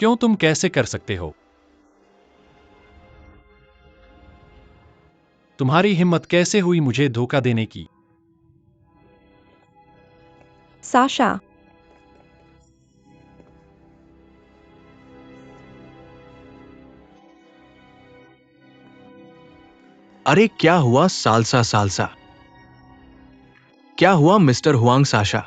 क्यों तुम कैसे कर सकते हो? तुम्हारी हिम्मत कैसे हुई मुझे धोखा देने की? साशा, अरे क्या हुआ सालसा सालसा? क्या हुआ मिस्टर हुआंग साशा?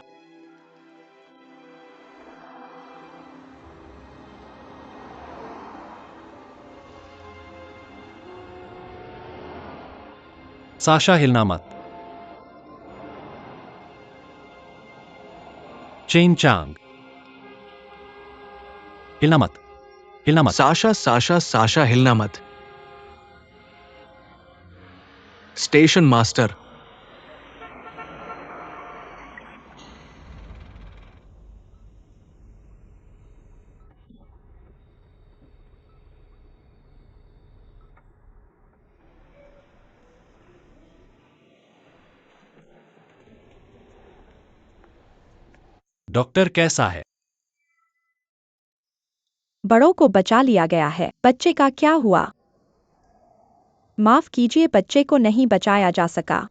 साशा हिलना मत। चेन चांग, हिलना मत, हिलना मत। साशा साशा साशा हिलना मत। Station master. डॉक्टर कैसा है? बड़ों को बचा लिया गया है। बच्चे का क्या हुआ? माफ कीजिए, बच्चे को नहीं बचाया जा सका।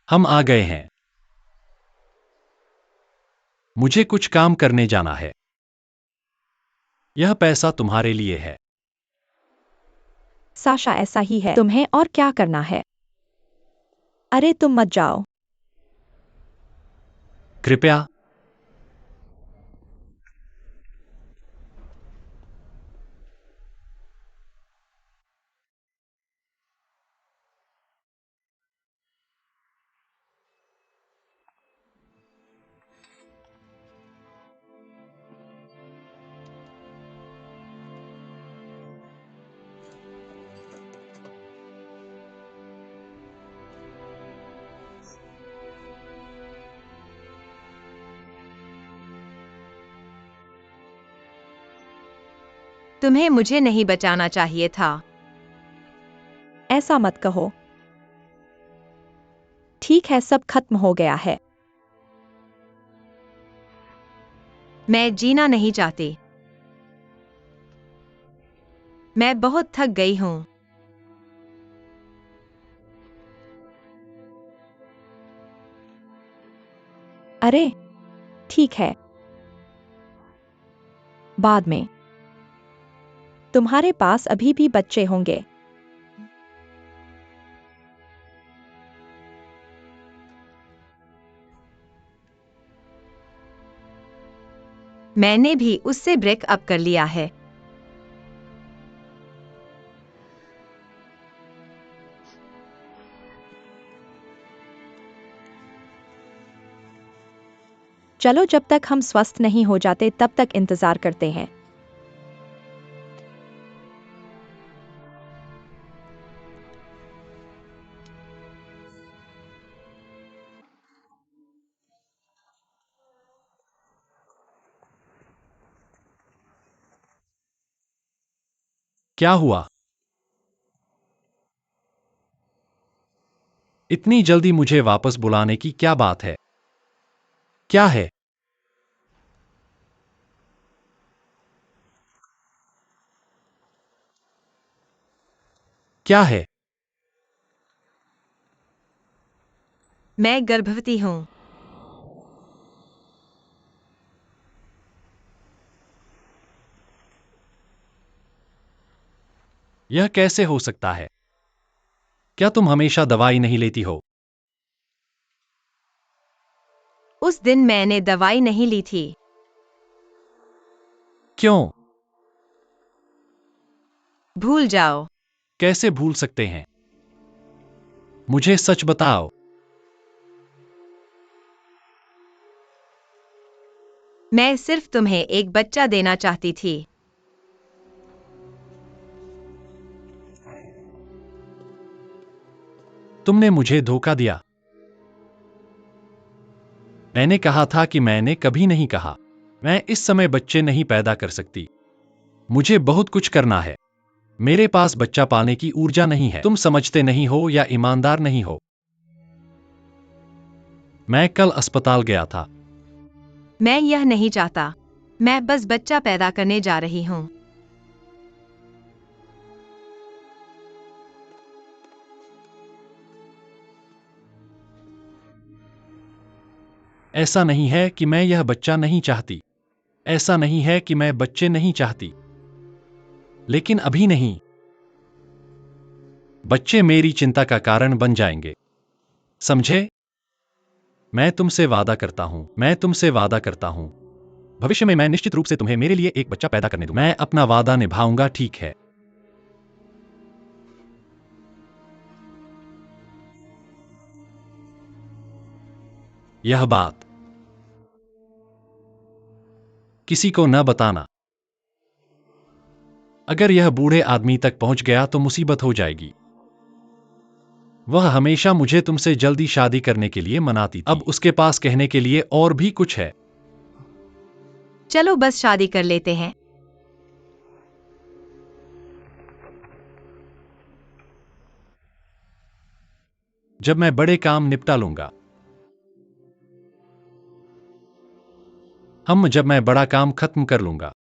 हम आ गए हैं। मुझे कुछ काम करने जाना है। यह पैसा तुम्हारे लिए है। साशा, ऐसा ही है। तुम्हें और क्या करना है? अरे तुम मत जाओ। कृपया। तुम्हें मुझे नहीं बचाना चाहिए था। ऐसा मत कहो। ठीक है, सब खत्म हो गया है। मैं जीना नहीं चाहती। मैं बहुत थक गई हूँ। अरे ठीक है, बाद में। तुम्हारे पास अभी भी बच्चे होंगे। मैंने भी उससे ब्रेकअप कर लिया है। चलो, जब तक हम स्वस्थ नहीं हो जाते तब तक इंतजार करते हैं। क्या हुआ? इतनी जल्दी मुझे वापस बुलाने की क्या बात है? क्या है? क्या है? मैं गर्भवती हूँ। यह कैसे हो सकता है? क्या तुम हमेशा दवाई नहीं लेती हो? उस दिन मैंने दवाई नहीं ली थी। क्यों? भूल जाओ। कैसे भूल सकते हैं? मुझे सच बताओ। मैं सिर्फ तुम्हें एक बच्चा देना चाहती थी। तुमने मुझे धोखा दिया। मैंने कहा था कि मैंने कभी नहीं कहा। मैं इस समय बच्चे नहीं पैदा कर सकती। मुझे बहुत कुछ करना है। मेरे पास बच्चा पालने की ऊर्जा नहीं है। तुम समझते नहीं हो या ईमानदार नहीं हो। मैं कल अस्पताल गया था। मैं यह नहीं चाहता। मैं बस बच्चा पैदा करने जा रही हूँ। ऐसा नहीं है कि मैं यह बच्चा नहीं चाहती। ऐसा नहीं है कि मैं बच्चे नहीं चाहती। लेकिन अभी नहीं। बच्चे मेरी चिंता का कारण बन जाएंगे। समझे? मैं तुमसे वादा करता हूं। मैं तुमसे वादा करता हूं। भविष्य में मैं निश्चित रूप से तुम्हें मेरे लिए एक बच्चा पैदा करने दूंगा। मैं अपना वादा निभाऊंगा, ठीक है? यह बात किसी को न बताना। अगर यह बूढ़े आदमी तक पहुंच गया तो मुसीबत हो जाएगी। वह हमेशा मुझे तुमसे जल्दी शादी करने के लिए मनाती थी। अब उसके पास कहने के लिए और भी कुछ है। चलो बस शादी कर लेते हैं। जब मैं बड़े काम निपटा लूंगा। जब मैं बड़ा काम खत्म कर लूंगा,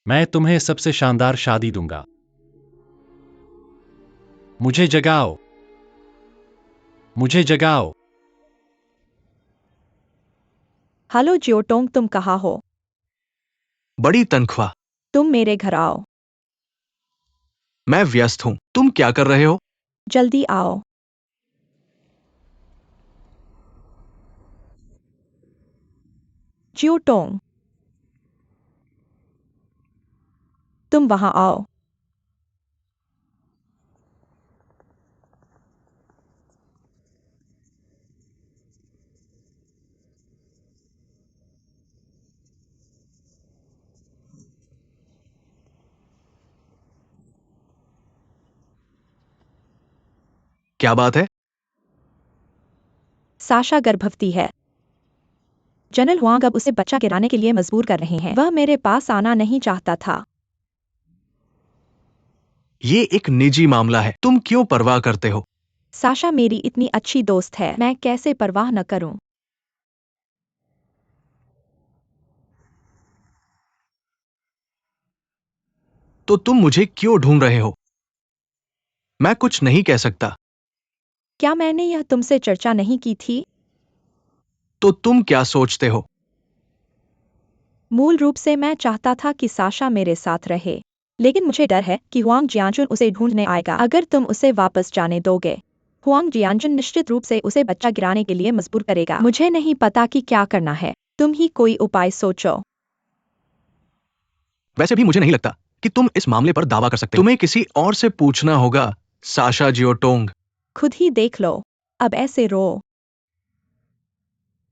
मैं तुम्हें सबसे शानदार शादी दूंगा। मुझे जगाओ। मुझे जगाओ। हेलो जियोटोंग, तुम कहाँ हो? बड़ी तनख्वाह। तुम मेरे घर आओ। मैं व्यस्त हूँ। तुम क्या कर रहे हो? जल्दी आओ। जियोटोंग, तुम वहां आओ। क्या बात है? साशा गर्भवती है। जनरल हुआंग अब उसे बच्चा गिराने के लिए मजबूर कर रहे हैं। वह मेरे पास आना नहीं चाहता था। ये एक निजी मामला है। तुम क्यों परवाह करते हो? साशा मेरी इतनी अच्छी दोस्त है, मैं कैसे परवाह न करूं? तो तुम मुझे क्यों ढूंढ रहे हो? मैं कुछ नहीं कह सकता। क्या मैंने यह तुमसे चर्चा नहीं की थी? तो तुम क्या सोचते हो? मूल रूप से मैं चाहता था कि साशा मेरे साथ रहे। लेकिन मुझे डर है कि हुआंग जियांजुन उसे ढूंढने आएगा अगर तुम उसे वापस जाने दोगे। हुआंग जियांजुन निश्चित रूप से उसे बच्चा गिराने के लिए मजबूर करेगा। मुझे नहीं पता कि क्या करना है, तुम ही कोई उपाय सोचो। वैसे भी मुझे नहीं लगता कि तुम इस मामले पर दावा कर सकते हो। तुम्हें किसी और से पूछना होगा, साशा जियोटोंग। खुद ही देख लो, अब ऐसे रो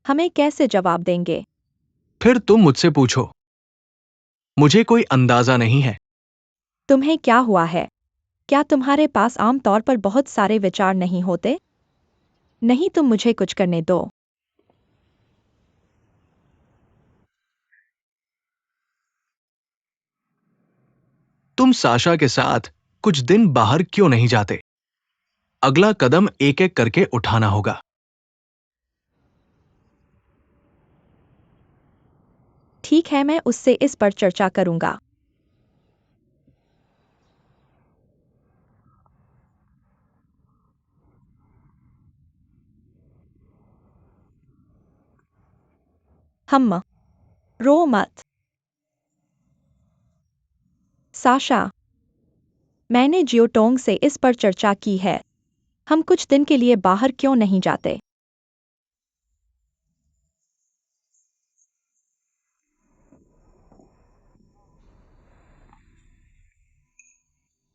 हमें कैसे जवाब देंगे? फिर तुम मुझसे पूछो। मुझे कोई अंदाजा नहीं है। तुम्हें क्या हुआ है? क्या तुम्हारे पास आम तौर पर बहुत सारे विचार नहीं होते? नहीं, तुम मुझे कुछ करने दो। तुम साशा के साथ कुछ दिन बाहर क्यों नहीं जाते? अगला कदम एक एक करके उठाना होगा। ठीक है, मैं उससे इस पर चर्चा करूंगा। हम रो मत। साशा, मैंने जियोटोंग से इस पर चर्चा की है। हम कुछ दिन के लिए बाहर क्यों नहीं जाते?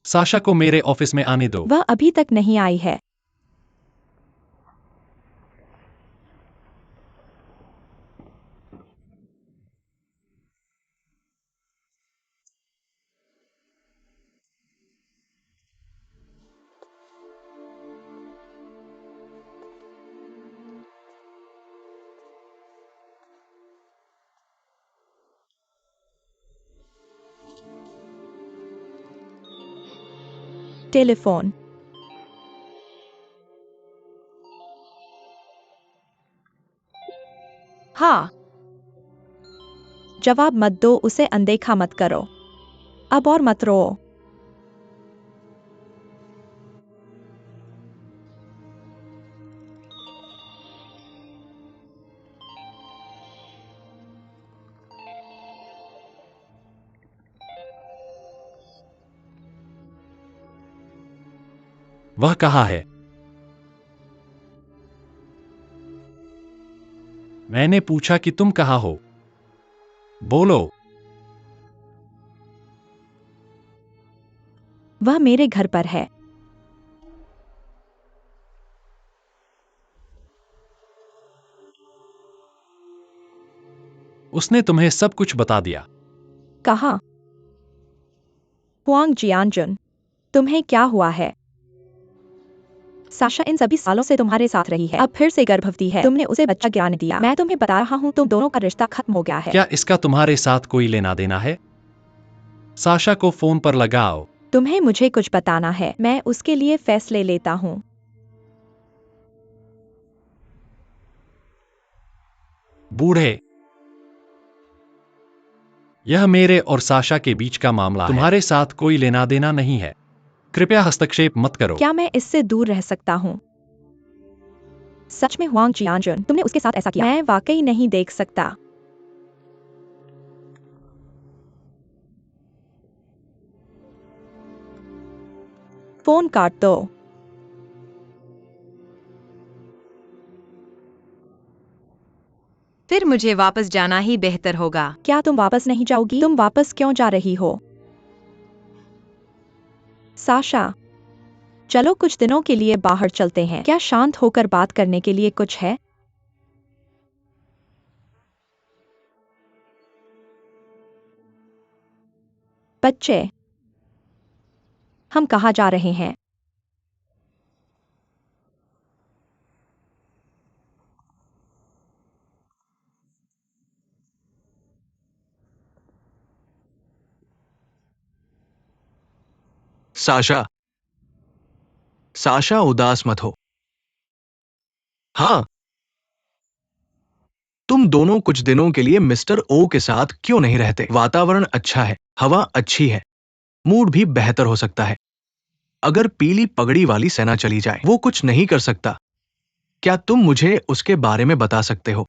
साशा को मेरे ऑफिस में आने दो। वह अभी तक नहीं आई है। टेलीफोन। हाँ। जवाब मत दो, उसे अनदेखा मत करो। अब और मत रो। वह कहाँ है? मैंने पूछा कि तुम कहाँ हो। बोलो। वह मेरे घर पर है। उसने तुम्हें सब कुछ बता दिया। कहाँ? हुआंग जियांजुन, तुम्हें क्या हुआ है? साशा इन सभी सालों से तुम्हारे साथ रही है, अब फिर से गर्भवती है। तुमने उसे बच्चा गिराने दिया। मैं तुम्हें बता रहा हूँ, तुम दोनों का रिश्ता खत्म हो गया है। क्या इसका तुम्हारे साथ कोई लेना देना है? साशा को फोन पर लगाओ। तुम्हें मुझे कुछ बताना है, मैं उसके लिए फैसले लेता हूँ। बूढ़े, यह मेरे और साशा के बीच का मामला है। तुम्हारे साथ कोई लेना देना नहीं है। कृपया हस्तक्षेप मत करो। क्या मैं इससे दूर रह सकता हूँ? सच में हुआंग जियांजुन, तुमने उसके साथ ऐसा किया? मैं वाकई नहीं देख सकता। फोन काट दो। फिर मुझे वापस जाना ही बेहतर होगा। क्या तुम वापस नहीं जाओगी? तुम वापस क्यों जा रही हो? साशा, चलो कुछ दिनों के लिए बाहर चलते हैं। क्या शांत होकर बात करने के लिए कुछ है? बच्चे, हम कहाँ जा रहे हैं? साशा, साशा उदास मत हो। हाँ, तुम दोनों कुछ दिनों के लिए मिस्टर ओ के साथ क्यों नहीं रहते? वातावरण अच्छा है, हवा अच्छी है, मूड भी बेहतर हो सकता है। अगर पीली पगड़ी वाली सेना चली जाए, वो कुछ नहीं कर सकता। क्या तुम मुझे उसके बारे में बता सकते हो?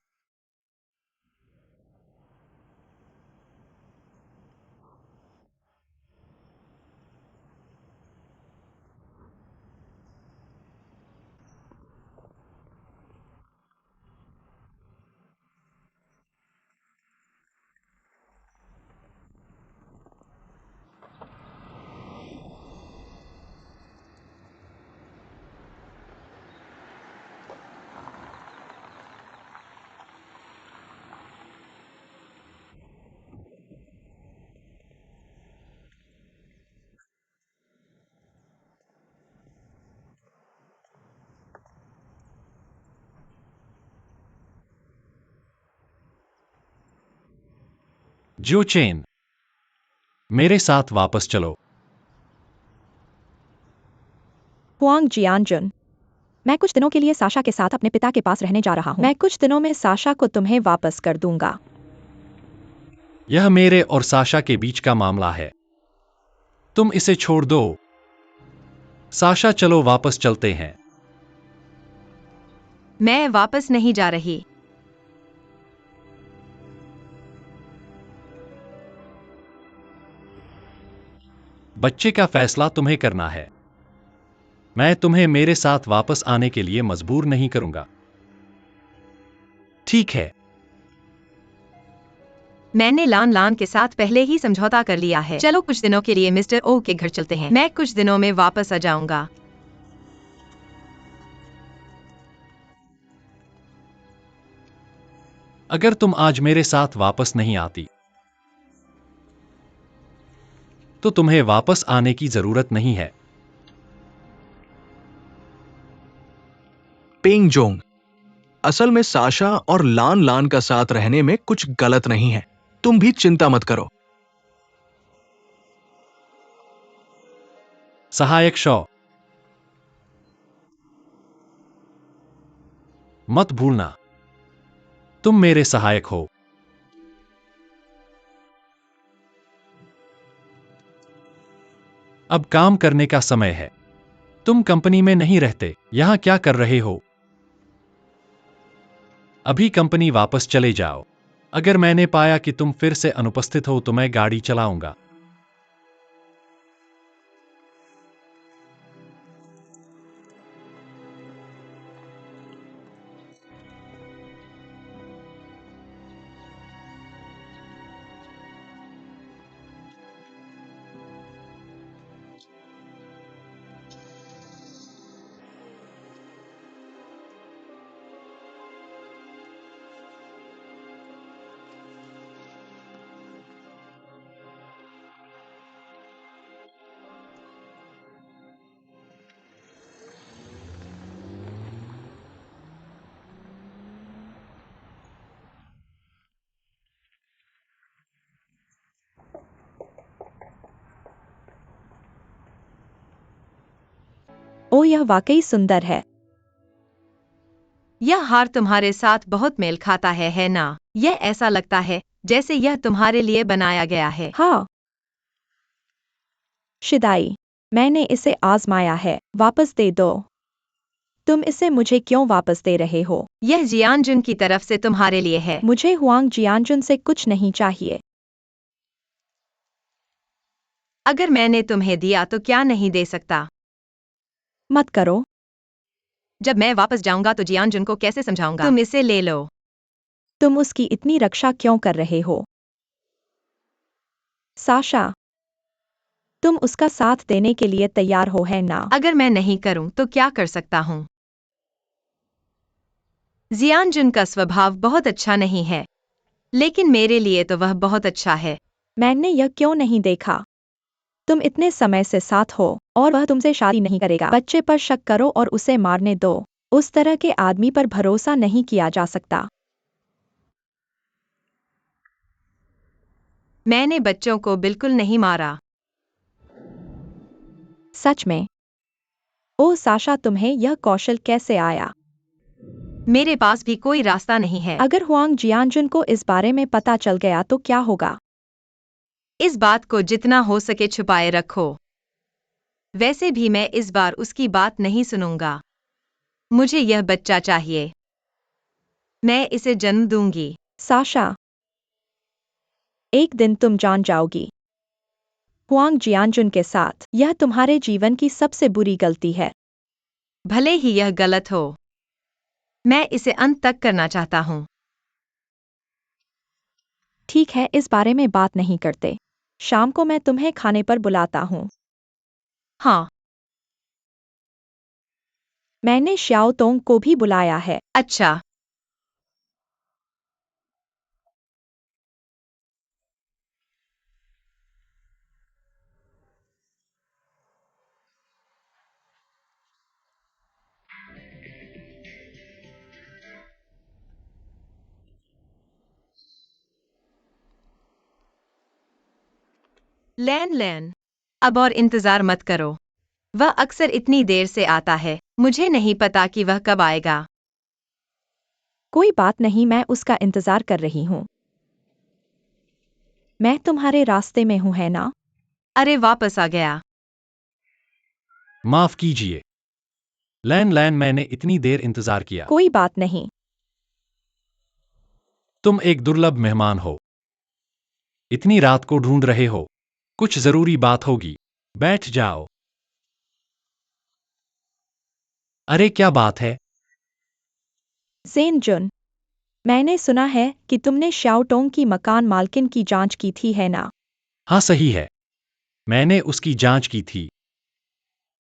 जो चेन, मेरे साथ वापस चलो। हुआंग जियानजुन, मैं कुछ दिनों के लिए साशा के साथ अपने पिता के पास रहने जा रहा हूँ। मैं कुछ दिनों में साशा को तुम्हें वापस कर दूंगा। यह मेरे और साशा के बीच का मामला है। तुम इसे छोड़ दो। साशा, चलो वापस चलते हैं। मैं वापस नहीं जा रही। बच्चे का फैसला तुम्हें करना है। मैं तुम्हें मेरे साथ वापस आने के लिए मजबूर नहीं करूंगा। ठीक है। मैंने लान लान के साथ पहले ही समझौता कर लिया है। चलो कुछ दिनों के लिए मिस्टर ओ के घर चलते हैं। मैं कुछ दिनों में वापस आ जाऊंगा। अगर तुम आज मेरे साथ वापस नहीं आती, तो तुम्हें वापस आने की जरूरत नहीं है। पेंग जोंग, असल में साशा और लान लान का साथ रहने में कुछ गलत नहीं है। तुम भी चिंता मत करो। सहायक शॉ, मत भूलना, तुम मेरे सहायक हो। अब काम करने का समय है। तुम कंपनी में नहीं रहते, यहां क्या कर रहे हो? अभी कंपनी वापस चले जाओ। अगर मैंने पाया कि तुम फिर से अनुपस्थित हो तो मैं गाड़ी चलाऊंगा। ओ, यह वाकई सुंदर है। यह हार तुम्हारे साथ बहुत मेल खाता है ना? यह ऐसा लगता है जैसे यह तुम्हारे लिए बनाया गया है। हाँ शिदाई, मैंने इसे आजमाया है। वापस दे दो। तुम इसे मुझे क्यों वापस दे रहे हो? यह जियानजुन की तरफ से तुम्हारे लिए है। मुझे हुआंग जियानजुन से कुछ नहीं चाहिए। अगर मैंने तुम्हें दिया तो क्या नहीं दे सकता? मत करो। जब मैं वापस जाऊंगा तो जियानजुन को कैसे समझाऊंगा? तुम इसे ले लो। तुम उसकी इतनी रक्षा क्यों कर रहे हो? साशा, तुम उसका साथ देने के लिए तैयार हो है ना? अगर मैं नहीं करूं तो क्या कर सकता हूं? जियानजुन का स्वभाव बहुत अच्छा नहीं है, लेकिन मेरे लिए तो वह बहुत अच्छा है। मैंने यह क्यों नहीं देखा? तुम इतने समय से साथ हो और वह तुमसे शादी नहीं करेगा। बच्चे पर शक करो और उसे मारने दो। उस तरह के आदमी पर भरोसा नहीं किया जा सकता। मैंने बच्चों को बिल्कुल नहीं मारा। सच में? ओ साशा, तुम्हें यह कौशल कैसे आया? मेरे पास भी कोई रास्ता नहीं है। अगर हुआंग जियानजुन को इस बारे में पता चल गया तो क्या होगा? इस बात को जितना हो सके छुपाए रखो। वैसे भी मैं इस बार उसकी बात नहीं सुनूंगा। मुझे यह बच्चा चाहिए। मैं इसे जन्म दूंगी। साशा, एक दिन तुम जान जाओगी। हुआंग जियानजुन के साथ यह तुम्हारे जीवन की सबसे बुरी गलती है। भले ही यह गलत हो, मैं इसे अंत तक करना चाहता हूं। ठीक है, इस बारे में बात नहीं करते। शाम को मैं तुम्हें खाने पर बुलाता हूँ। हाँ। मैंने श्याओ तोंग को भी बुलाया है। अच्छा। लैन लैन, अब और इंतजार मत करो। वह अक्सर इतनी देर से आता है, मुझे नहीं पता कि वह कब आएगा। कोई बात नहीं, मैं उसका इंतजार कर रही हूँ। मैं तुम्हारे रास्ते में हूँ, है ना? अरे वापस आ गया। माफ कीजिए लैन लैन, मैंने इतनी देर इंतजार किया। कोई बात नहीं। तुम एक दुर्लभ मेहमान हो। इतनी रात को ढूंढ रहे हो। कुछ जरूरी बात होगी। बैठ जाओ। अरे क्या बात है? ज़ेन जुन, मैंने सुना है कि तुमने शाओटोंग की मकान मालकिन की जांच की थी, है ना? हाँ सही है, मैंने उसकी जांच की थी।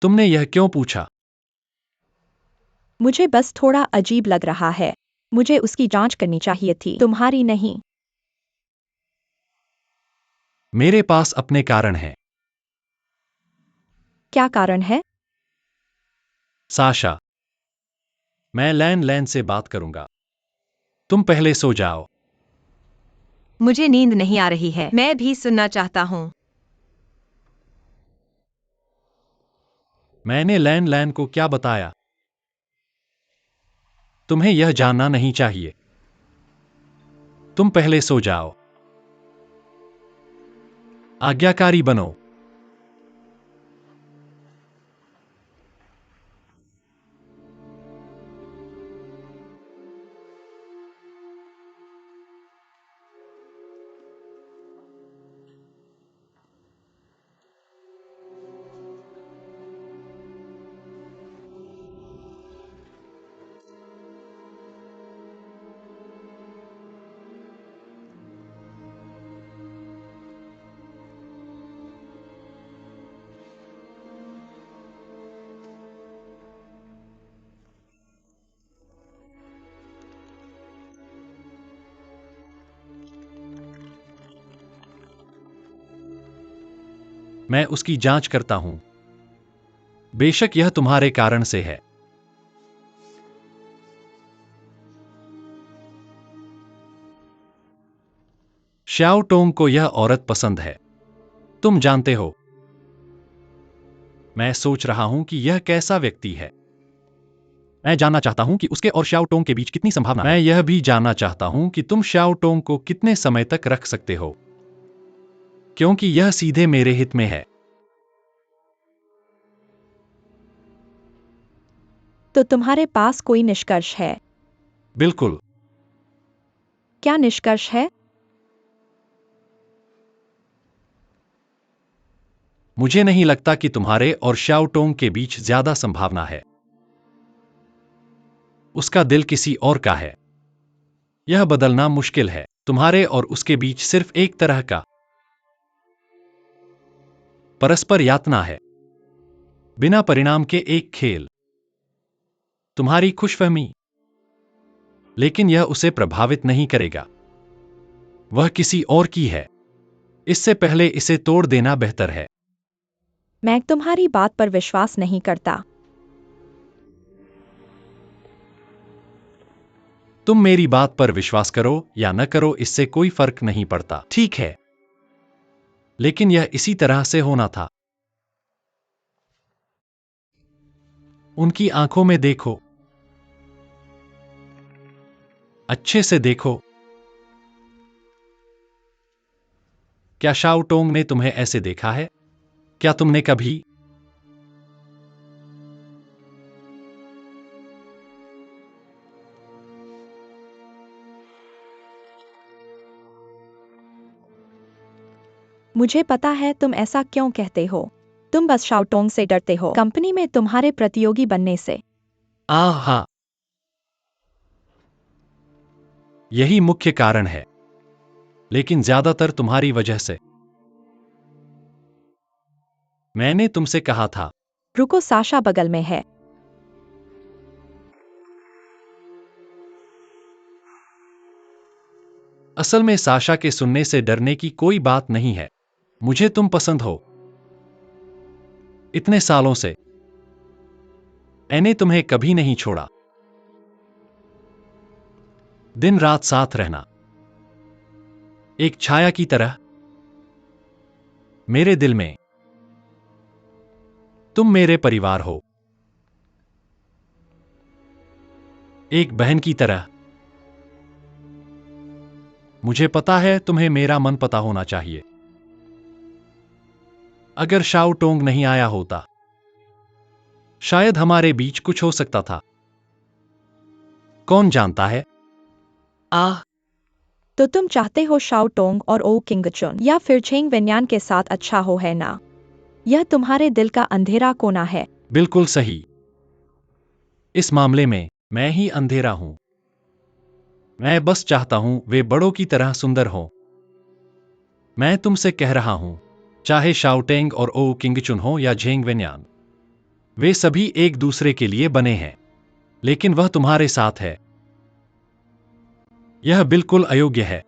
तुमने यह क्यों पूछा? मुझे बस थोड़ा अजीब लग रहा है। मुझे उसकी जांच करनी चाहिए थी, तुम्हारी नहीं। मेरे पास अपने कारण हैं। क्या कारण है? साशा, मैं लैन लैन से बात करूंगा। तुम पहले सो जाओ। मुझे नींद नहीं आ रही है, मैं भी सुनना चाहता हूँ। मैंने लैन लैन को क्या बताया? तुम्हें यह जानना नहीं चाहिए। तुम पहले सो जाओ। आज्ञाकारी बनो। मैं उसकी जांच करता हूं। बेशक यह तुम्हारे कारण से है। श्याओ टोंग को यह औरत पसंद है। तुम जानते हो, मैं सोच रहा हूं कि यह कैसा व्यक्ति है। मैं जानना चाहता हूं कि उसके और श्याओ टोंग के बीच कितनी संभावना है। मैं यह भी जानना चाहता हूं कि तुम श्याओ टोंग को कितने समय तक रख सकते हो, क्योंकि यह सीधे मेरे हित में है। तो तुम्हारे पास कोई निष्कर्ष है? बिल्कुल। क्या निष्कर्ष है? मुझे नहीं लगता कि तुम्हारे और श्याओ टोंग के बीच ज्यादा संभावना है। उसका दिल किसी और का है। यह बदलना मुश्किल है। तुम्हारे और उसके बीच सिर्फ एक तरह का परस्पर यातना है, बिना परिणाम के एक खेल। तुम्हारी खुशफहमी, लेकिन यह उसे प्रभावित नहीं करेगा। वह किसी और की है। इससे पहले इसे तोड़ देना बेहतर है। मैं तुम्हारी बात पर विश्वास नहीं करता। तुम मेरी बात पर विश्वास करो या न करो, इससे कोई फर्क नहीं पड़ता, ठीक है? लेकिन यह इसी तरह से होना था। उनकी आंखों में देखो। अच्छे से देखो। क्या शाओ टोंग ने तुम्हें ऐसे देखा है? क्या तुमने कभी? मुझे पता है तुम ऐसा क्यों कहते हो। तुम बस शाओटोंग से डरते हो, कंपनी में तुम्हारे प्रतियोगी बनने से। हाँ, यही मुख्य कारण है, लेकिन ज्यादातर तुम्हारी वजह से। मैंने तुमसे कहा था। रुको, साशा बगल में है। असल में साशा के सुनने से डरने की कोई बात नहीं है। मुझे तुम पसंद हो। इतने सालों से मैंने तुम्हें कभी नहीं छोड़ा। दिन रात साथ रहना, एक छाया की तरह। मेरे दिल में तुम मेरे परिवार हो, एक बहन की तरह। मुझे पता है तुम्हें मेरा मन पता होना चाहिए। अगर शाओ टोंग नहीं आया होता, शायद हमारे बीच कुछ हो सकता था। कौन जानता है? आह, तो तुम चाहते हो शाओ टोंग और ओ किंगचुन या फिर छेंग वेन्यान के साथ अच्छा हो, है ना? यह तुम्हारे दिल का अंधेरा कोना है। बिल्कुल सही। इस मामले में मैं ही अंधेरा हूं। मैं बस चाहता हूं वे बड़ों की तरह सुंदर हो। मैं तुमसे कह रहा हूं, चाहे शाओटेंग और ओ किंगचुन हो या झेंग वेन्यान, वे सभी एक दूसरे के लिए बने हैं, लेकिन वह तुम्हारे साथ है। यह बिल्कुल अयोग्य है।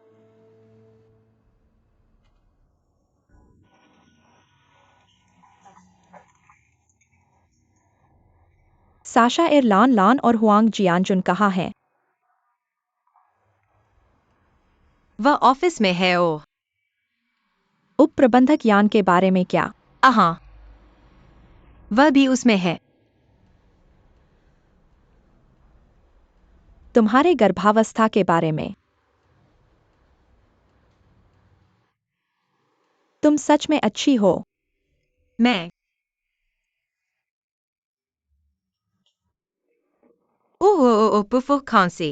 साशा एर लान लान और हुआंग जियानजुन कहाँ हैं? वह ऑफिस में है। ओ, उप प्रबंधक यान के बारे में क्या? हाँ, वह भी उसमें है। तुम्हारे गर्भावस्था के बारे में? तुम सच में अच्छी हो। मैं ओह ओह ओह पुफो खांसी।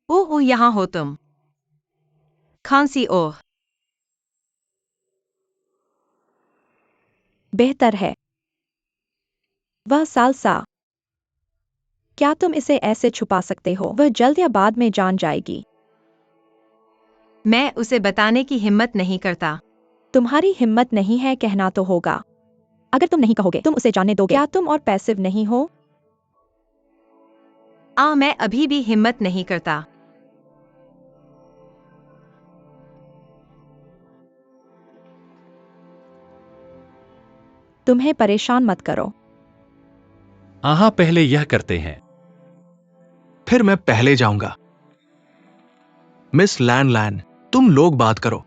ओह ओह, यहाँ हो तुम। खांसी। ओह, बेहतर है। वह सालसा। क्या तुम इसे ऐसे छुपा सकते हो? वह जल्द या बाद में जान जाएगी। मैं उसे बताने की हिम्मत नहीं करता। तुम्हारी हिम्मत नहीं है कहना तो होगा। अगर तुम नहीं कहोगे, तुम उसे जानने दोगे। क्या तुम और पैसिव नहीं हो? मैं अभी भी हिम्मत नहीं करता। तुम्हें परेशान मत करो। आहा, पहले यह करते हैं। फिर मैं पहले जाऊंगा। मिस लैन लैन, तुम लोग बात करो।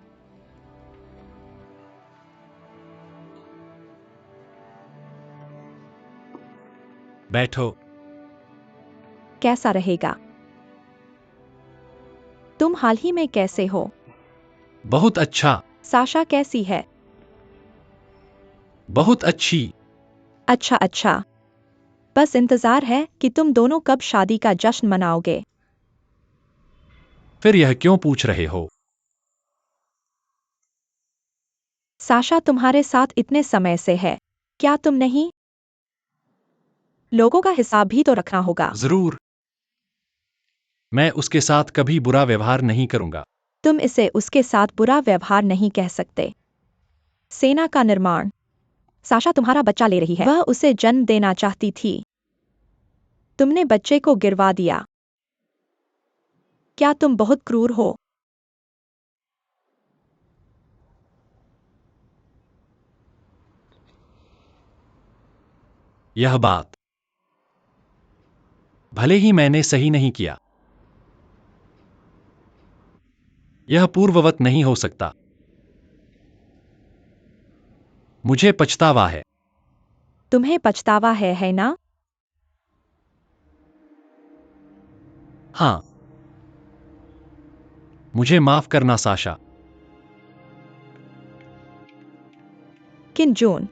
बैठो। कैसा रहेगा? तुम हाल ही में कैसे हो? बहुत अच्छा। साशा कैसी है? बहुत अच्छी। अच्छा अच्छा। बस इंतजार है कि तुम दोनों कब शादी का जश्न मनाओगे। फिर यह क्यों पूछ रहे हो? साशा तुम्हारे साथ इतने समय से है। क्या तुम नहीं? लोगों का हिसाब भी तो रखना होगा। जरूर। मैं उसके साथ कभी बुरा व्यवहार नहीं करूंगा। तुम इसे उसके साथ बुरा व्यवहार नहीं कह सकते। सेना का निर्माण। साशा तुम्हारा बच्चा ले रही है। वह उसे जन्म देना चाहती थी। तुमने बच्चे को गिरवा दिया। क्या तुम बहुत क्रूर हो? यह बात, भले ही मैंने सही नहीं किया, यह पूर्ववत नहीं हो सकता। मुझे पछतावा है। तुम्हें पछतावा है ना? हाँ। मुझे माफ करना साशा। किन जून,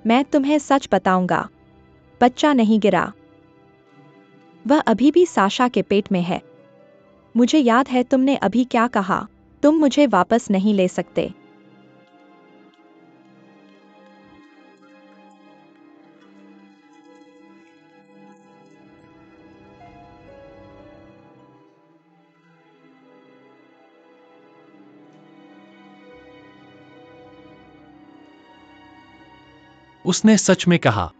मैं तुम्हें सच बताऊंगा। बच्चा नहीं गिरा। वह अभी भी साशा के पेट में है। मुझे याद है तुमने अभी क्या कहा। तुम मुझे वापस नहीं ले सकते। उसने सच में कहा।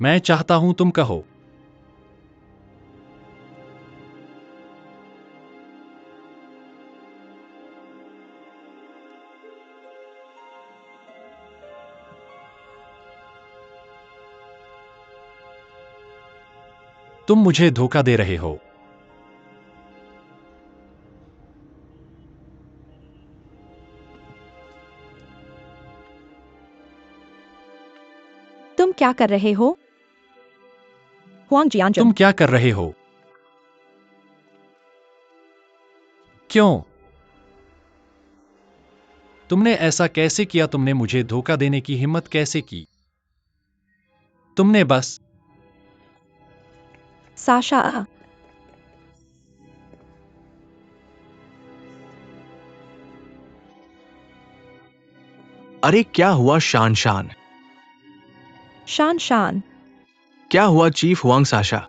मैं चाहता हूं तुम कहो। तुम मुझे धोखा दे रहे हो। तुम क्या कर रहे हो? हुआंग जियांजुन, तुम क्या कर रहे हो? क्यों? तुमने ऐसा कैसे किया? तुमने मुझे धोखा देने की हिम्मत कैसे की? तुमने बस साशा, अरे क्या हुआ शान शान? शान शान, क्या हुआ चीफ हुआंग साशा?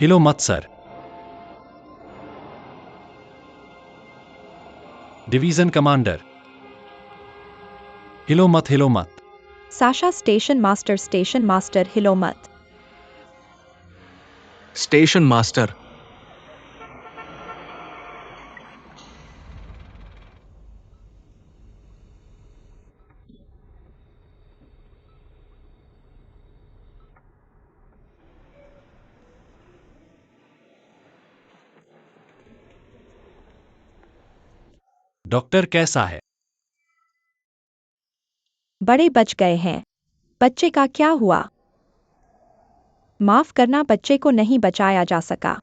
हिलो मत सर। डिवीजन कमांडर, हिलो मत, हिलो मत। साशा स्टेशन मास्टर हिलो मत। स्टेशन मास्टर, डॉक्टर कैसा है? बड़े बच गए हैं। बच्चे का क्या हुआ? माफ करना, बच्चे को नहीं बचाया जा सका।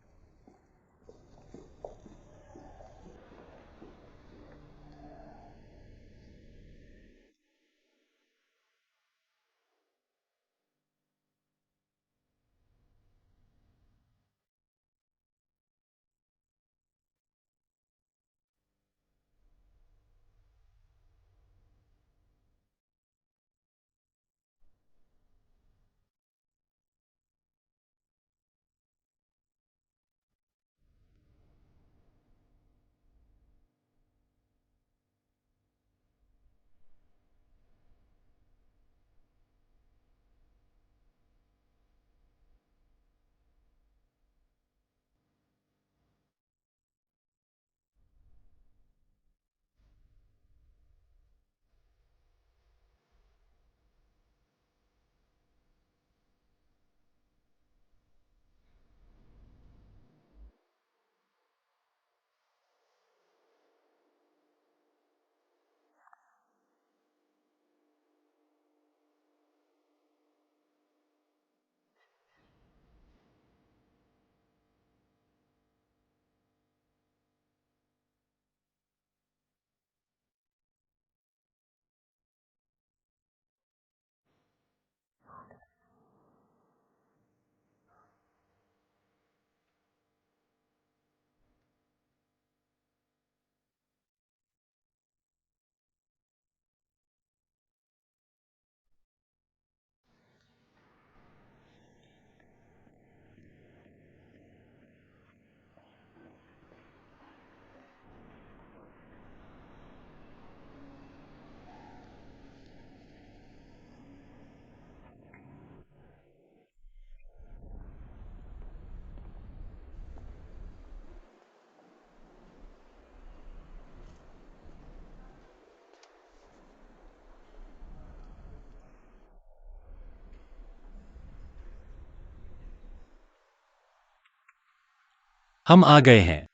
हम आ गए हैं।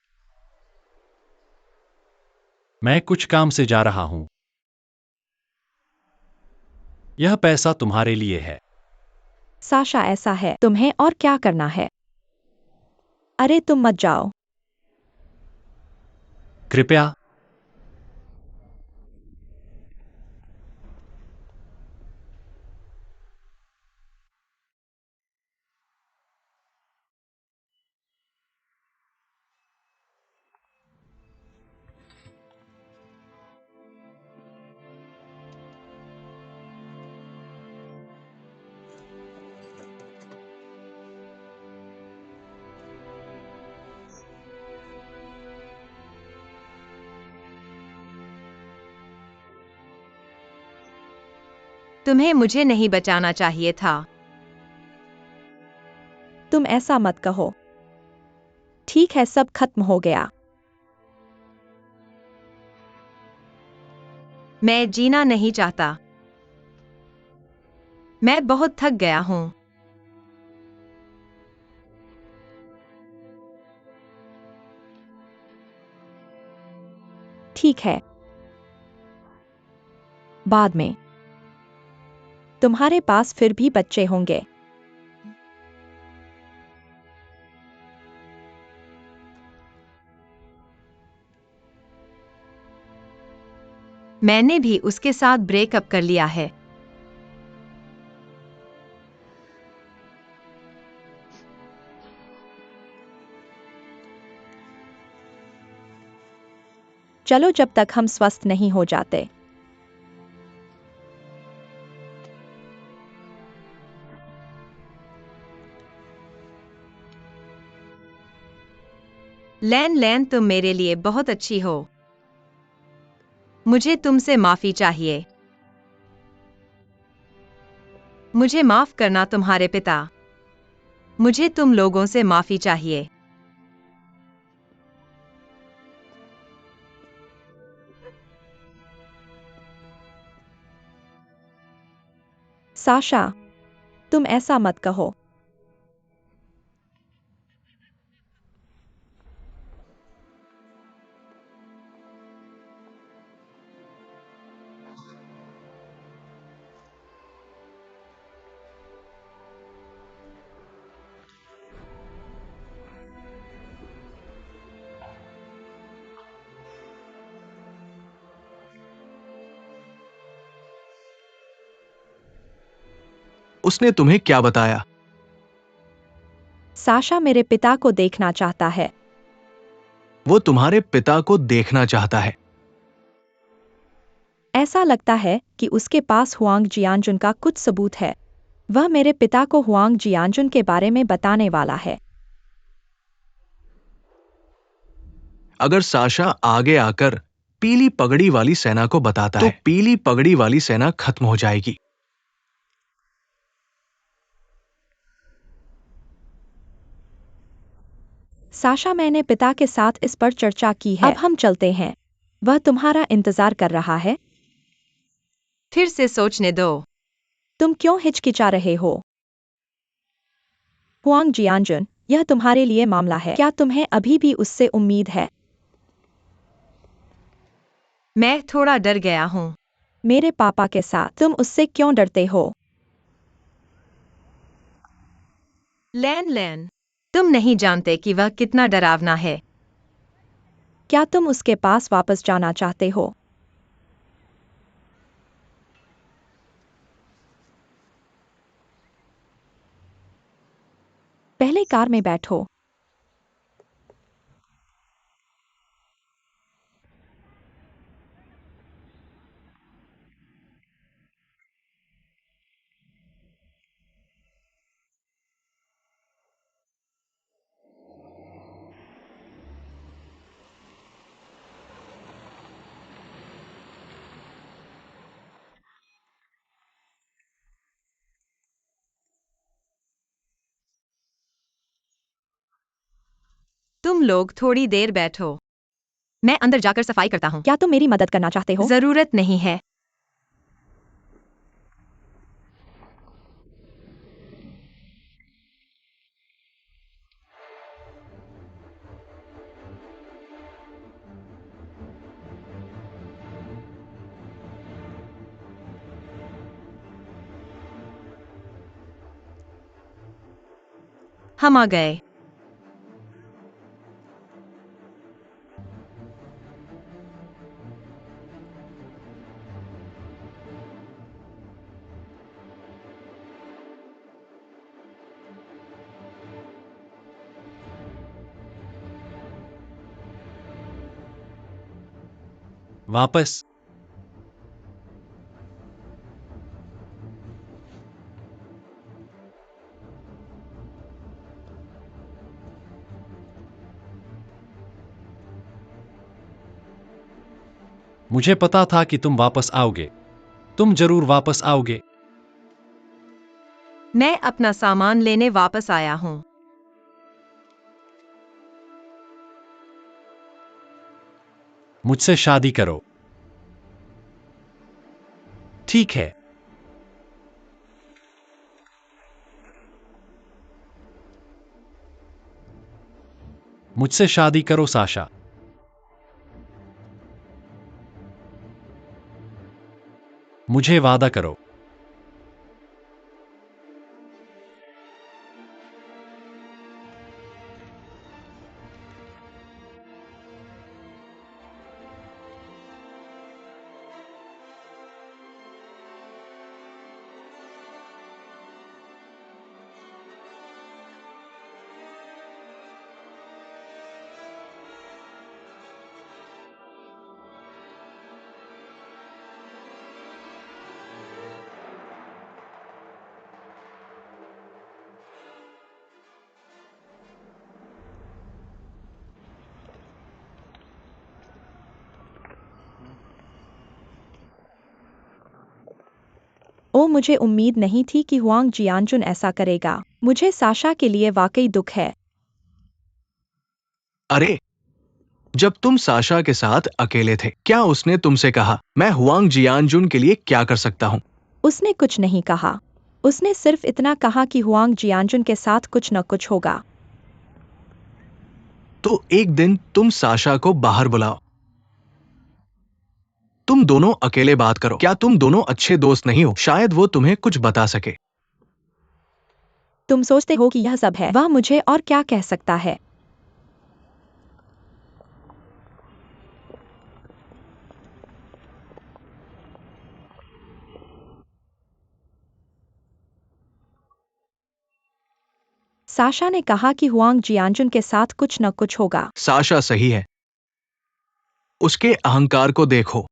मैं कुछ काम से जा रहा हूं। यह पैसा तुम्हारे लिए है। साशा, ऐसा है, तुम्हें और क्या करना है? अरे तुम मत जाओ। कृपया। तुम्हें मुझे नहीं बचाना चाहिए था। तुम ऐसा मत कहो। ठीक है, सब खत्म हो गया। मैं जीना नहीं चाहता। मैं बहुत थक गया हूं। ठीक है, बाद में तुम्हारे पास फिर भी बच्चे होंगे। मैंने भी उसके साथ ब्रेकअप कर लिया है। चलो जब तक हम स्वस्थ नहीं हो जाते। लैन लैन, तुम मेरे लिए बहुत अच्छी हो। मुझे तुमसे माफी चाहिए। मुझे माफ करना तुम्हारे पिता। मुझे तुम लोगों से माफी चाहिए। साशा, तुम ऐसा मत कहो। उसने तुम्हें क्या बताया? साशा मेरे पिता को देखना चाहता है। वो तुम्हारे पिता को देखना चाहता है। ऐसा लगता है कि उसके पास हुआंग जियानजुन का कुछ सबूत है। वह मेरे पिता को हुआंग जियानजुन के बारे में बताने वाला है। अगर साशा आगे आकर पीली पगड़ी वाली सेना को बताता है, तो पीली पगड़ी वाली सेना खत्म हो जाएगी। साशा, मैंने पिता के साथ इस पर चर्चा की है। अब हम चलते हैं। वह तुम्हारा इंतजार कर रहा है। फिर से सोचने दो। तुम क्यों हिचकिचा रहे हो? हुआंग जियानजुन, यह तुम्हारे लिए मामला है। क्या तुम्हें अभी भी उससे उम्मीद है? मैं थोड़ा डर गया हूं। मेरे पापा के साथ तुम उससे क्यों डरते हो? लैन लैन, तुम नहीं जानते कि वह कितना डरावना है। क्या तुम उसके पास वापस जाना चाहते हो? पहले कार में बैठो। तुम लोग थोड़ी देर बैठो। मैं अंदर जाकर सफाई करता हूं। क्या तुम मेरी मदद करना चाहते हो? जरूरत नहीं है। हम आ गए। वापस। मुझे पता था कि तुम वापस आओगे। तुम जरूर वापस आओगे। मैं अपना सामान लेने वापस आया हूं। मुझसे शादी करो। ठीक है। मुझसे शादी करो साशा। मुझे वादा करो। ओ, मुझे उम्मीद नहीं थी कि हुआंग जियानजुन ऐसा करेगा। मुझे साशा के लिए वाकई दुख है। अरे, जब तुम साशा के साथ अकेले थे, क्या उसने तुमसे कहा, मैं हुआंग जियानजुन के लिए क्या कर सकता हूं? उसने कुछ नहीं कहा। उसने सिर्फ इतना कहा कि हुआंग जियानजुन के साथ कुछ न कुछ होगा। तो एक दिन तुम साशा को बाहर बुलाओ। तुम दोनों अकेले बात करो। क्या तुम दोनों अच्छे दोस्त नहीं हो? शायद वो तुम्हें कुछ बता सके। तुम सोचते हो कि यह सब है? वह मुझे और क्या कह सकता है? साशा ने कहा कि हुआंग जियानजुन के साथ कुछ न कुछ होगा। साशा सही है। उसके अहंकार को देखो।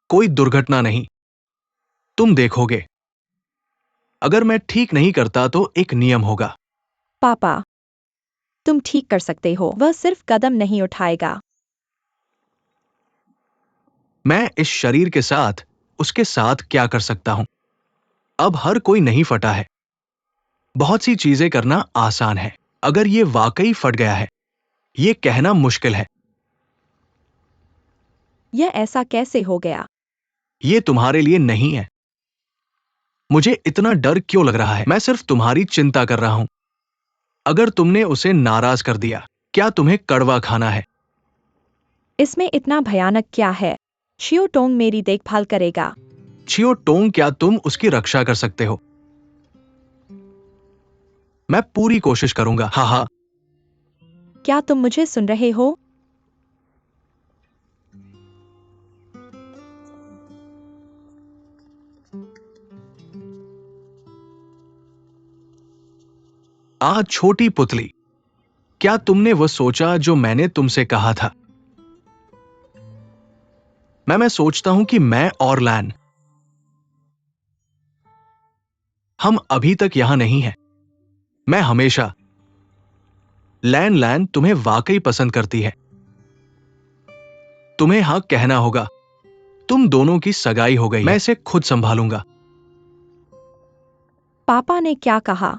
कोई दुर्घटना नहीं। तुम देखोगे। अगर मैं ठीक नहीं करता तो एक नियम होगा। पापा, तुम ठीक कर सकते हो। वह सिर्फ कदम नहीं उठाएगा। मैं इस शरीर के साथ उसके साथ क्या कर सकता हूं? अब हर कोई नहीं फटा है। बहुत सी चीजें करना आसान है। अगर ये वाकई फट गया है, ये कहना मुश्किल है। यह ऐसा कैसे हो गया? ये तुम्हारे लिए नहीं है। मुझे इतना डर क्यों लग रहा है? मैं सिर्फ तुम्हारी चिंता कर रहा हूं। अगर तुमने उसे नाराज कर दिया, क्या तुम्हें कड़वा खाना है? इसमें इतना भयानक क्या है? शियो टोंग मेरी देखभाल करेगा। छियो टोंग, क्या तुम उसकी रक्षा कर सकते हो? मैं पूरी कोशिश करूंगा। हाँ हाँ। क्या तुम मुझे सुन रहे हो? छोटी पुतली, क्या तुमने वो सोचा जो मैंने तुमसे कहा था? मैं सोचता हूं कि मैं और लैन, हम अभी तक यहां नहीं हैं। मैं हमेशा लैन तुम्हें वाकई पसंद करती है। तुम्हें हाँ कहना होगा। तुम दोनों की सगाई हो गई। मैं इसे खुद संभालूंगा। पापा ने क्या कहा?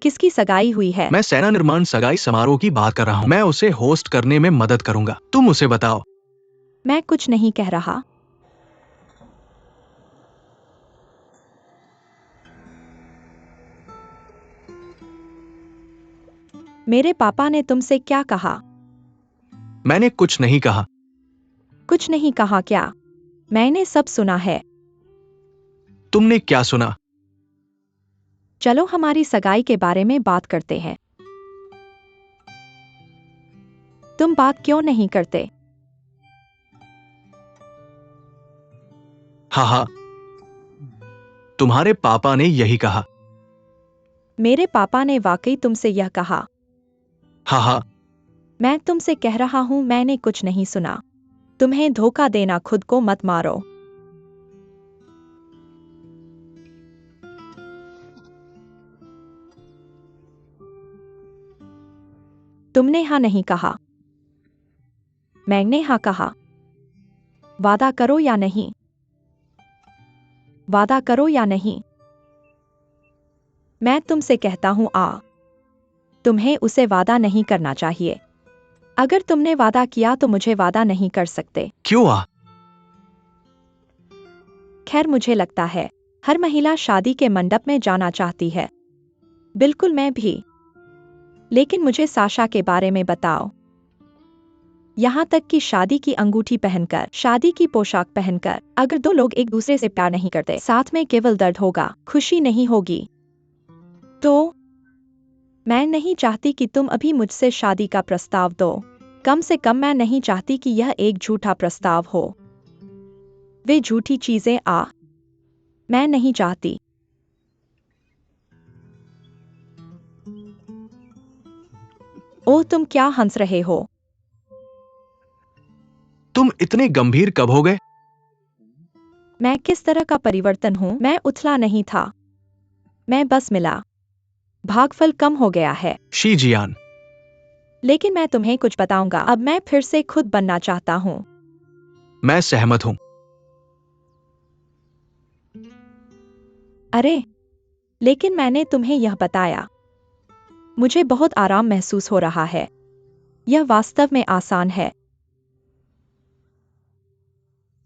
किसकी सगाई हुई है? मैं सेना निर्माण सगाई समारोह की बात कर रहा हूं। मैं उसे होस्ट करने में मदद करूंगा। तुम उसे बताओ। मैं कुछ नहीं कह रहा। मेरे पापा ने तुमसे क्या कहा? मैंने कुछ नहीं कहा। कुछ नहीं कहा क्या? मैंने सब सुना है। तुमने क्या सुना? चलो हमारी सगाई के बारे में बात करते हैं। तुम बात क्यों नहीं करते? हाँ हाँ, तुम्हारे पापा ने यही कहा। मेरे पापा ने वाकई तुमसे यह कहा? हाँ हाँ। मैं तुमसे कह रहा हूं, मैंने कुछ नहीं सुना। तुम्हें धोखा देना, खुद को मत मारो। तुमने हाँ नहीं कहा। मैंने हाँ कहा। वादा करो या नहीं? वादा करो या नहीं? मैं तुमसे कहता हूं, तुम्हें उसे वादा नहीं करना चाहिए। अगर तुमने वादा किया तो मुझे वादा नहीं कर सकते। क्यों? खैर मुझे लगता है हर महिला शादी के मंडप में जाना चाहती है। बिल्कुल मैं भी। लेकिन मुझे साशा के बारे में बताओ। यहाँ तक कि शादी की अंगूठी पहनकर, शादी की पोशाक पहनकर, अगर दो लोग एक दूसरे से प्यार नहीं करते, साथ में केवल दर्द होगा, खुशी नहीं होगी। तो मैं नहीं चाहती कि तुम अभी मुझसे शादी का प्रस्ताव दो। कम से कम मैं नहीं चाहती कि यह एक झूठा प्रस्ताव हो। वे झूठी चीजें मैं नहीं चाहती। ओह, तुम क्या हंस रहे हो? तुम इतने गंभीर कब हो गए? मैं किस तरह का परिवर्तन हूँ? मैं उथला नहीं था, मैं बस मिला। भागफल कम हो गया है। शी जियान, लेकिन मैं तुम्हें कुछ बताऊंगा, अब मैं फिर से खुद बनना चाहता हूँ। मैं सहमत हूं। अरे, लेकिन मैंने तुम्हें यह बताया। मुझे बहुत आराम महसूस हो रहा है। यह वास्तव में आसान है।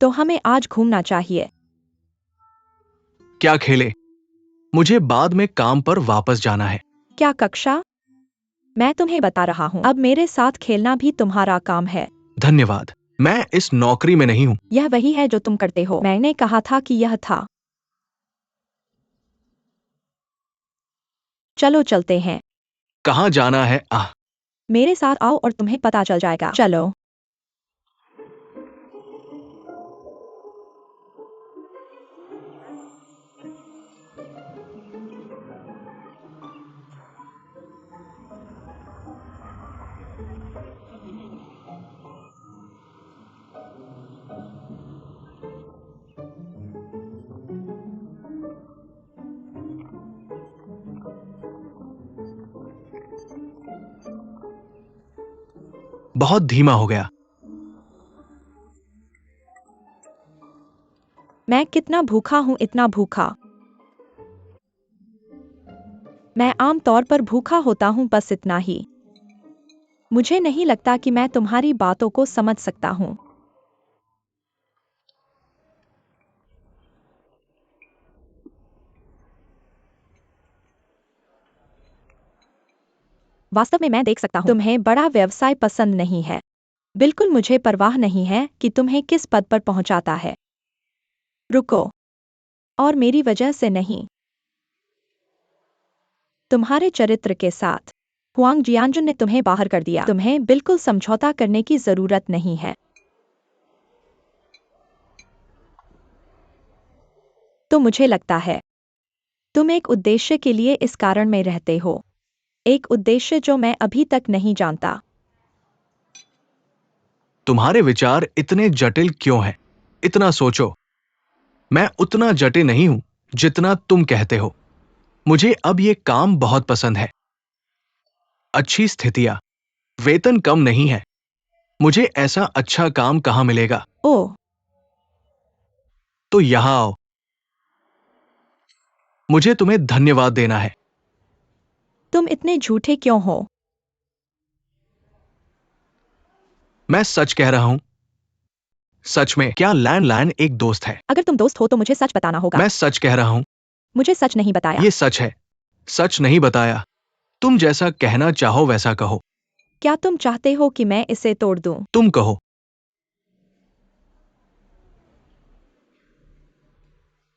तो हमें आज घूमना चाहिए। क्या खेले? मुझे बाद में काम पर वापस जाना है। क्या कक्षा? मैं तुम्हें बता रहा हूँ, अब मेरे साथ खेलना भी तुम्हारा काम है। धन्यवाद, मैं इस नौकरी में नहीं हूं। यह वही है जो तुम करते हो। मैंने कहा था कि यह था। चलो चलते हैं। कहां जाना है? मेरे साथ आओ और तुम्हें पता चल जाएगा। चलो। बहुत धीमा हो गया। मैं कितना भूखा हूँ, इतना भूखा। मैं आम तौर पर भूखा होता हूँ, बस इतना ही। मुझे नहीं लगता कि मैं तुम्हारी बातों को समझ सकता हूँ। वास्तव में मैं देख सकता हूँ तुम्हें बड़ा व्यवसाय पसंद नहीं है। बिल्कुल मुझे परवाह नहीं है कि तुम्हें किस पद पर पहुंचाता है। रुको। और मेरी वजह से नहीं, तुम्हारे चरित्र के साथ। हुआंग जियानजुन ने तुम्हें बाहर कर दिया। तुम्हें बिल्कुल समझौता करने की जरूरत नहीं है। तो मुझे लगता है तुम एक उद्देश्य के लिए इस कारण में रहते हो। एक उद्देश्य जो मैं अभी तक नहीं जानता। तुम्हारे विचार इतने जटिल क्यों हैं? इतना सोचो। मैं उतना जटिल नहीं हूं जितना तुम कहते हो। मुझे अब ये काम बहुत पसंद है। अच्छी स्थितियां, वेतन कम नहीं है। मुझे ऐसा अच्छा काम कहां मिलेगा? ओह, तो यहां आओ। मुझे तुम्हें धन्यवाद देना है। तुम इतने झूठे क्यों हो? मैं सच कह रहा हूं। सच में। क्या लैंडलाइन एक दोस्त है? अगर तुम दोस्त हो तो मुझे सच बताना होगा। मैं सच कह रहा हूं। मुझे सच नहीं बताया। ये सच है। सच नहीं बताया। तुम जैसा कहना चाहो वैसा कहो। क्या तुम चाहते हो कि मैं इसे तोड़ दूं? तुम कहो।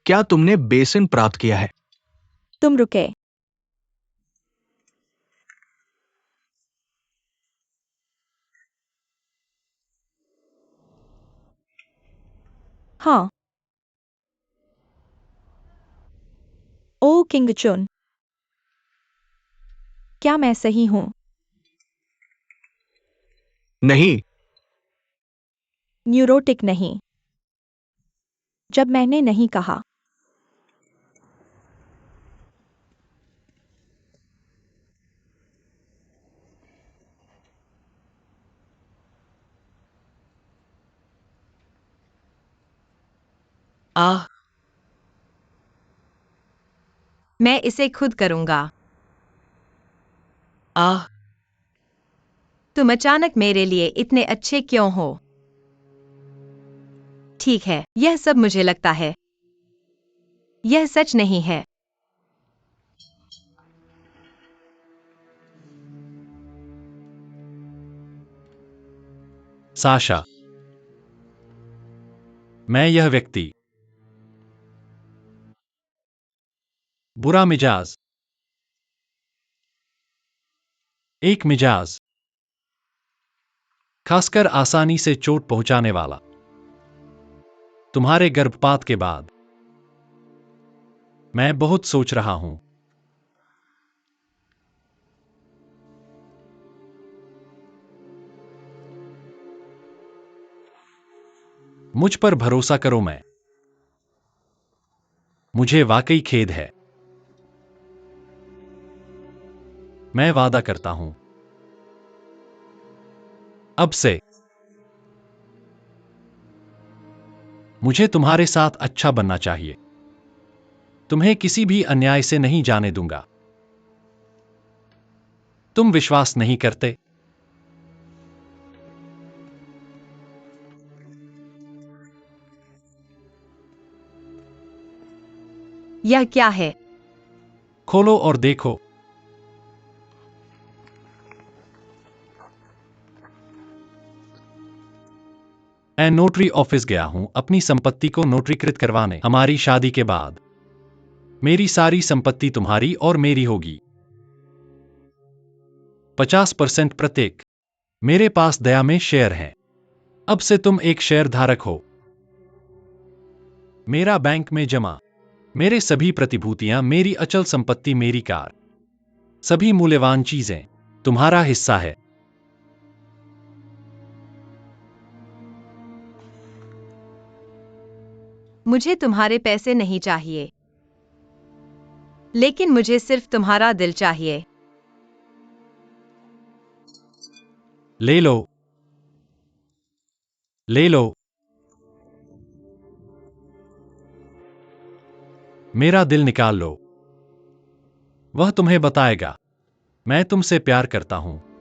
क्या तुमने बेसिन प्राप्त किया है? तुम रुके। हाँ। ओ किंग चुन, क्या मैं सही हूं? नहीं। न्यूरोटिक नहीं। जब मैंने नहीं कहा। मैं इसे खुद करूंगा। तुम अचानक मेरे लिए इतने अच्छे क्यों हो? ठीक है, यह सब मुझे लगता है। यह सच नहीं है। साशा, मैं यह व्यक्ति बुरा मिजाज, एक मिजाज, खासकर आसानी से चोट पहुंचाने वाला, तुम्हारे गर्भपात के बाद मैं बहुत सोच रहा हूं। मुझ पर भरोसा करो, मुझे वाकई खेद है। मैं वादा करता हूं, अब से मुझे तुम्हारे साथ अच्छा बनना चाहिए। तुम्हें किसी भी अन्याय से नहीं जाने दूंगा। तुम विश्वास नहीं करते? यह क्या है? खोलो और देखो। मैं नोटरी ऑफिस गया हूं अपनी संपत्ति को नोटरीकृत करवाने। हमारी शादी के बाद मेरी सारी संपत्ति तुम्हारी और मेरी होगी, 50% प्रत्येक। मेरे पास दया में शेयर हैं। अब से तुम एक शेयर धारक हो। मेरा बैंक में जमा मेरे सभी प्रतिभूतियां, मेरी अचल संपत्ति, मेरी कार, सभी मूल्यवान चीजें तुम्हारा हिस्सा है। मुझे तुम्हारे पैसे नहीं चाहिए, लेकिन मुझे सिर्फ तुम्हारा दिल चाहिए। ले लो, ले लो। मेरा दिल निकाल लो। वह तुम्हें बताएगा मैं तुमसे प्यार करता हूं।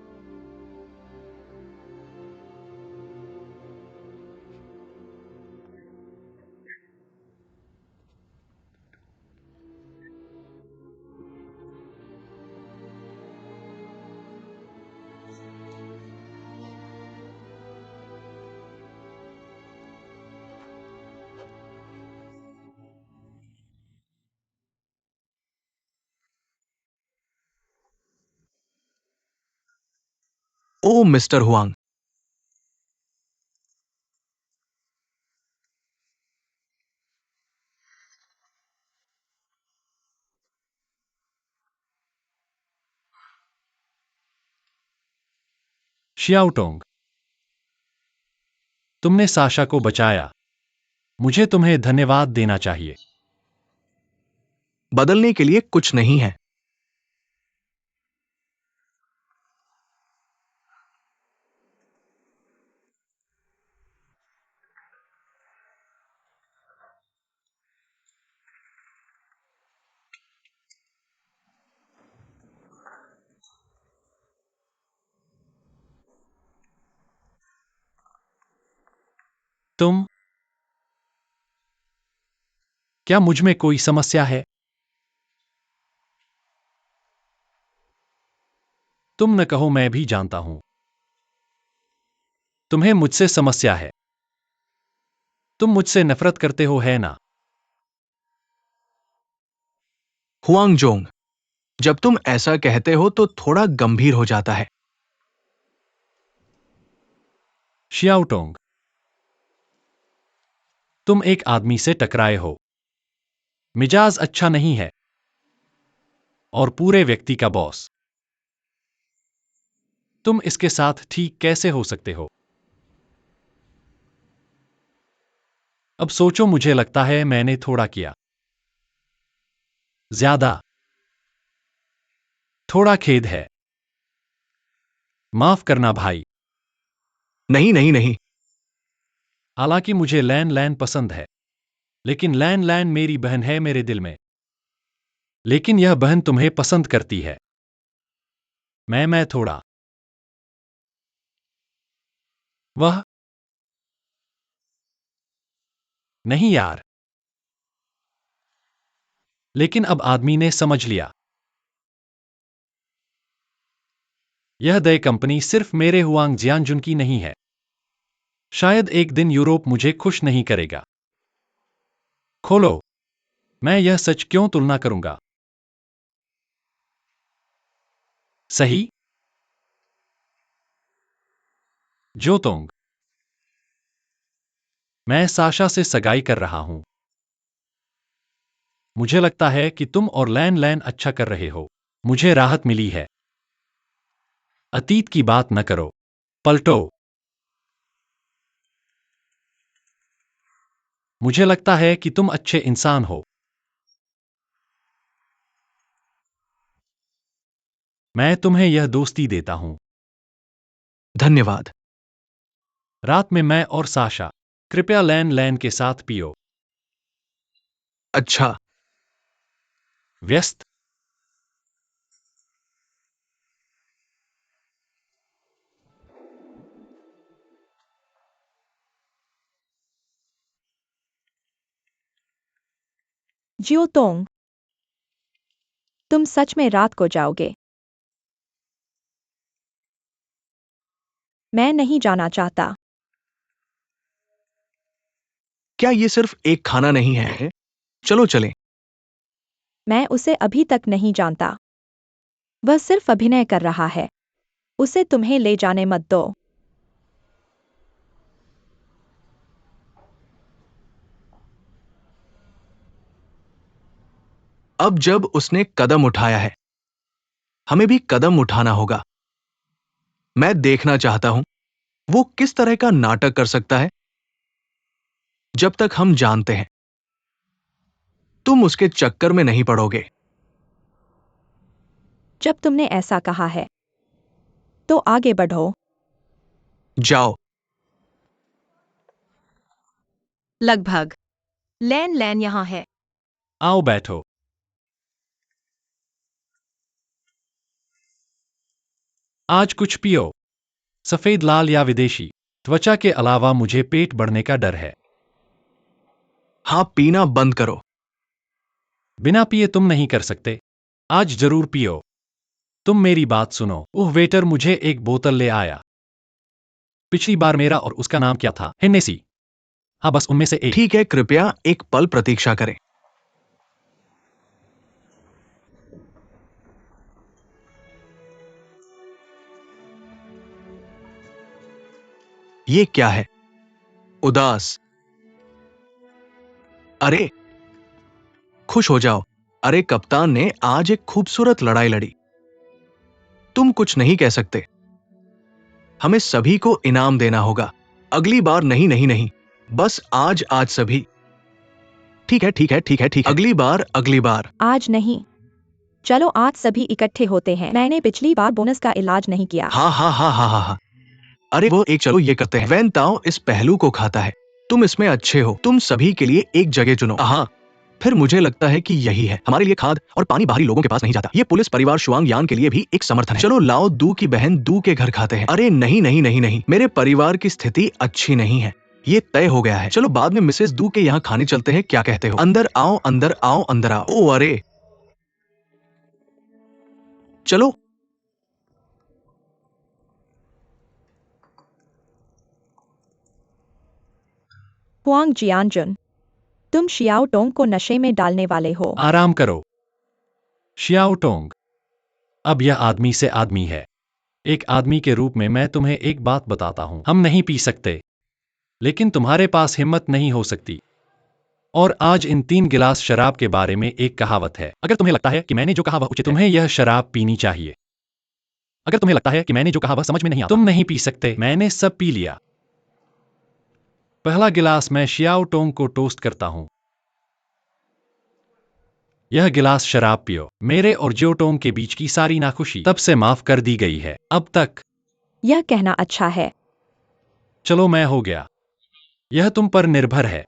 ओ मिस्टर हुआंग, शियाओटोंग, तुमने साशा को बचाया। मुझे तुम्हें धन्यवाद देना चाहिए। बदलने के लिए कुछ नहीं है। तुम, क्या मुझ में कोई समस्या है? तुम न कहो, मैं भी जानता हूं तुम्हें मुझसे समस्या है। तुम मुझसे नफरत करते हो, है ना? हुआंग जोंग, जब तुम ऐसा कहते हो तो थोड़ा गंभीर हो जाता है। शियाओटोंग, तुम एक आदमी से टकराए हो, मिजाज अच्छा नहीं है, और पूरे व्यक्ति का बॉस। तुम इसके साथ ठीक कैसे हो सकते हो? अब सोचो, मुझे लगता है मैंने थोड़ा किया, ज्यादा। थोड़ा खेद है। माफ करना भाई। नहीं नहीं नहीं। हालांकि मुझे लैन लैन पसंद है, लेकिन लैन लैन मेरी बहन है मेरे दिल में। लेकिन यह बहन तुम्हें पसंद करती है। मैं थोड़ा। वह नहीं यार। लेकिन अब आदमी ने समझ लिया। यह दय कंपनी सिर्फ मेरे हुआंग जियानजुन की नहीं है। शायद एक दिन यूरोप मुझे खुश नहीं करेगा। खोलो। मैं यह सच क्यों तुलना करूंगा? सही? जोतोंग। मैं साशा से सगाई कर रहा हूं। मुझे लगता है कि तुम और लैन लैन अच्छा कर रहे हो। मुझे राहत मिली है। अतीत की बात न करो। पलटो। मुझे लगता है कि तुम अच्छे इंसान हो। मैं तुम्हें यह दोस्ती देता हूं। धन्यवाद। रात में मैं और साशा। कृपया लैन लैन के साथ पियो। अच्छा। व्यस्त। जियोतोंग, तुम सच में रात को जाओगे? मैं नहीं जाना चाहता। क्या ये सिर्फ एक खाना नहीं है? चलो चलें। मैं उसे अभी तक नहीं जानता। वह सिर्फ अभिनय कर रहा है। उसे तुम्हें ले जाने मत दो। अब जब उसने कदम उठाया है, हमें भी कदम उठाना होगा। मैं देखना चाहता हूं वो किस तरह का नाटक कर सकता है। जब तक हम जानते हैं, तुम उसके चक्कर में नहीं पड़ोगे। जब तुमने ऐसा कहा है, तो आगे बढ़ो। जाओ। लगभग। लैन लैन यहाँ है। आओ बैठो। आज कुछ पियो। सफेद लाल या विदेशी। त्वचा के अलावा मुझे पेट बढ़ने का डर है। हां, पीना बंद करो। बिना पिए तुम नहीं कर सकते। आज जरूर पियो। तुम मेरी बात सुनो। ओह वेटर, मुझे एक बोतल ले आया। पिछली बार मेरा और उसका नाम क्या था? हेन्नेसी। हाँ, बस उनमें से एक। ठीक है, कृपया एक पल प्रतीक्षा करें। ये क्या है? उदास। अरे, खुश हो जाओ। अरे, कप्तान ने आज एक खूबसूरत लड़ाई लड़ी। तुम कुछ नहीं कह सकते। हमें सभी को इनाम देना होगा। अगली बार नहीं नहीं नहीं। बस आज आज सभी। ठीक है ठीक है ठीक है ठीक है। अगली बार अगली बार। आज नहीं। चलो आज सभी इकट्ठे होते हैं। मैंने पिछली बार बोनस का इलाज नहीं किया। हाँ हाँ हाँ हाँ हाँ हाँ। अरे वो एक, चलो ये करते हैं। वैन ताओ इस पहलू को खाता है। तुम इसमें अच्छे हो। तुम सभी के लिए एक जगह चुनो। हाँ, फिर मुझे लगता है कि यही है। हमारे लिए खाद और पानी बाहरी लोगों के पास नहीं जाता। ये पुलिस परिवार शुआंग यान के लिए भी एक समर्थन है। चलो लाओ दू की बहन दू के घर खाते हैं। अरे नहीं नहीं नहीं नहीं, मेरे परिवार की स्थिति अच्छी नहीं है। ये तय हो गया है। चलो बाद में मिसेस दू के यहाँ खाने चलते हैं, क्या कहते हो? अंदर आओ अंदर आओ अंदर आओ। ओ अरे, चलो। हुआंग जियानजुन, तुम शियाओ टोंग को नशे में डालने वाले हो। आराम करो शियाओ टोंग। अब यह आदमी से आदमी है। एक आदमी के रूप में मैं तुम्हें एक बात बताता हूं। हम नहीं पी सकते, लेकिन तुम्हारे पास हिम्मत नहीं हो सकती। और आज इन 3 गिलास शराब के बारे में एक कहावत है। अगर तुम्हें लगता है कि मैंने जो कहा वह उचित है, तुम्हें यह शराब पीनी चाहिए। अगर तुम्हें लगता है कि मैंने जो कहा वह समझ में नहीं आता, तुम नहीं पी सकते। मैंने सब पी लिया। पहला गिलास मैं शियाओ टोंग को टोस्ट करता हूं। यह गिलास शराब पियो। मेरे और जियो टोंग के बीच की सारी नाखुशी तब से माफ कर दी गई है। अब तक। यह कहना अच्छा है। चलो मैं हो गया। यह तुम पर निर्भर है।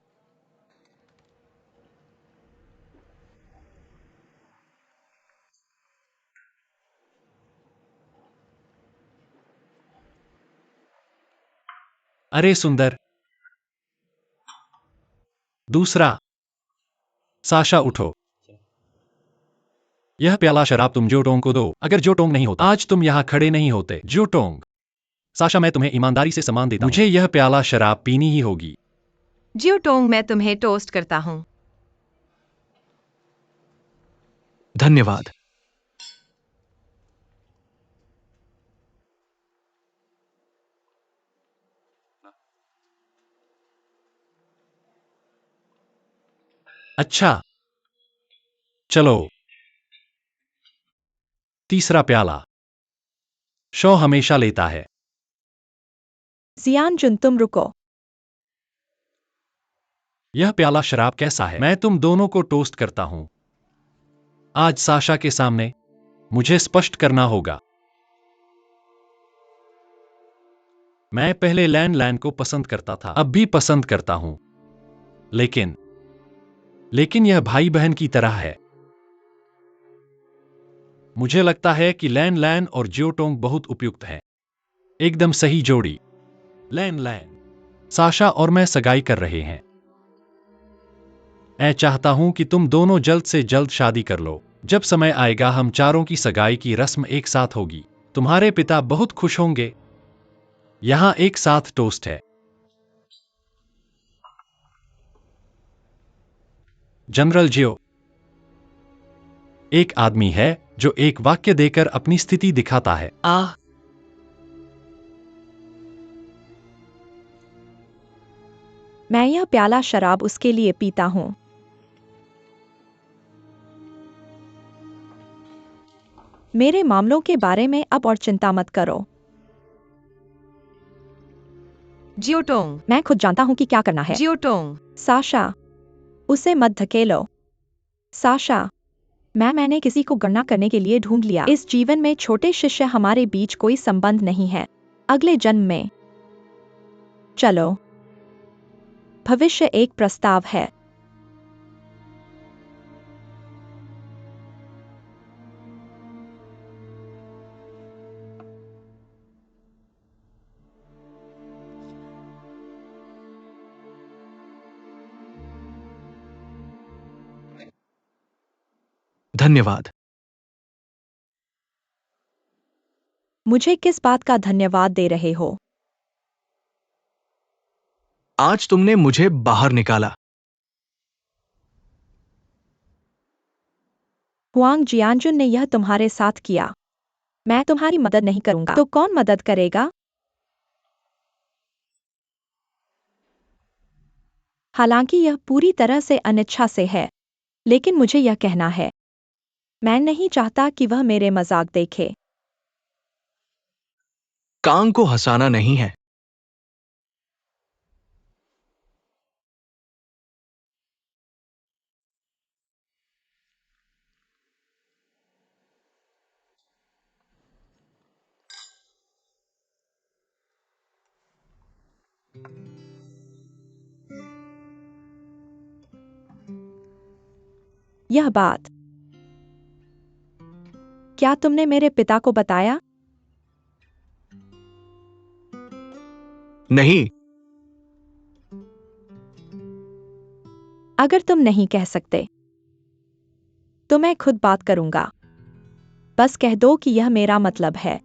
अरे सुंदर। दूसरा। साशा उठो। यह प्याला शराब तुम जोटोंग को दो। अगर जोटोंग नहीं होता आज तुम यहाँ खड़े नहीं होते। जोटोंग। साशा, मैं तुम्हें ईमानदारी से सम्मान देता हूँ। मुझे यह प्याला शराब पीनी ही होगी। जियोटोंग, मैं तुम्हें टोस्ट करता हूँ। धन्यवाद। अच्छा, चलो। तीसरा प्याला। शो हमेशा लेता है। जियानजुन, तुम रुको। यह प्याला शराब कैसा है? मैं तुम दोनों को टोस्ट करता हूं। आज साशा के सामने मुझे स्पष्ट करना होगा। मैं पहले लैन लैन को पसंद करता था, अब भी पसंद करता हूं। लेकिन यह भाई बहन की तरह है। मुझे लगता है कि लैन लैन और जियोटोंग बहुत उपयुक्त हैं। एकदम सही जोड़ी। लैन लैन, साशा और मैं सगाई कर रहे हैं। मैं चाहता हूं कि तुम दोनों जल्द से जल्द शादी कर लो। जब समय आएगा हम चारों की सगाई की रस्म एक साथ होगी। तुम्हारे पिता बहुत खुश होंगे। यहां एक साथ टोस्ट है। जनरल जियो एक आदमी है जो एक वाक्य देकर अपनी स्थिति दिखाता है। आह, मैं यह प्याला शराब उसके लिए पीता हूँ। मेरे मामलों के बारे में अब और चिंता मत करो। जियोटोंग, मैं खुद जानता हूँ कि क्या करना है। जियोटोंग, साशा, उसे मत धकेलो। साशा, मैंने किसी को गणना करने के लिए ढूंढ लिया। इस जीवन में छोटे शिष्य हमारे बीच कोई संबंध नहीं है। अगले जन्म में। चलो। भविष्य एक प्रस्ताव है। धन्यवाद। मुझे किस बात का धन्यवाद दे रहे हो? आज तुमने मुझे बाहर निकाला। हुआंग जियानजुन ने यह तुम्हारे साथ किया। मैं तुम्हारी मदद नहीं करूंगा तो कौन मदद करेगा? हालांकि यह पूरी तरह से अनिच्छा से है, लेकिन मुझे यह कहना है। मैं नहीं चाहता कि वह मेरे मजाक देखे। कांग को हंसाना नहीं है। यह बात क्या तुमने मेरे पिता को बताया? नहीं। अगर तुम नहीं कह सकते तो मैं खुद बात करूंगा। बस कह दो कि यह मेरा मतलब है।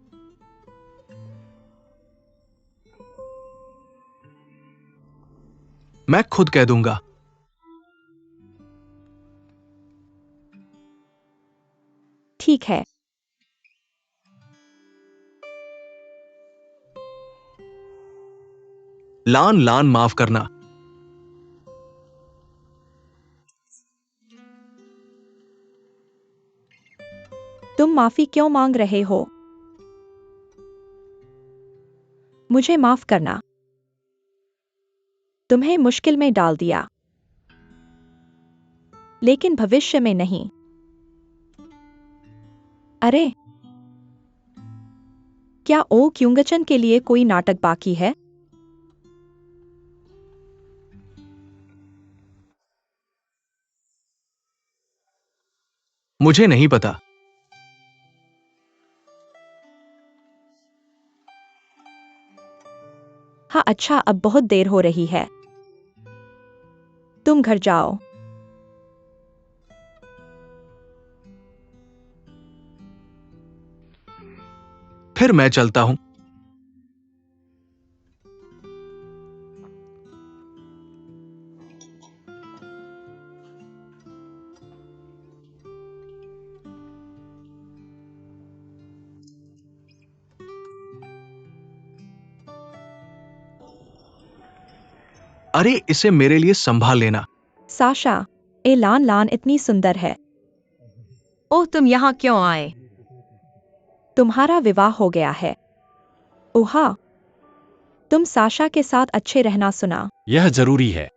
मैं खुद कह दूंगा। ठीक है। लान लान, माफ करना। तुम माफी क्यों मांग रहे हो? मुझे माफ करना। तुम्हें मुश्किल में डाल दिया, लेकिन भविष्य में नहीं। अरे, क्या ओ क्यूंगचन के लिए कोई नाटक बाकी है? मुझे नहीं पता। हाँ, अच्छा, अब बहुत देर हो रही है। तुम घर जाओ। फिर मैं चलता हूं। अरे, इसे मेरे लिए संभाल लेना। साशा, ए लान लान इतनी सुंदर है। ओह, तुम यहाँ क्यों आए? तुम्हारा विवाह हो गया है। ओहा, तुम साशा के साथ अच्छे रहना सुना। यह जरूरी है।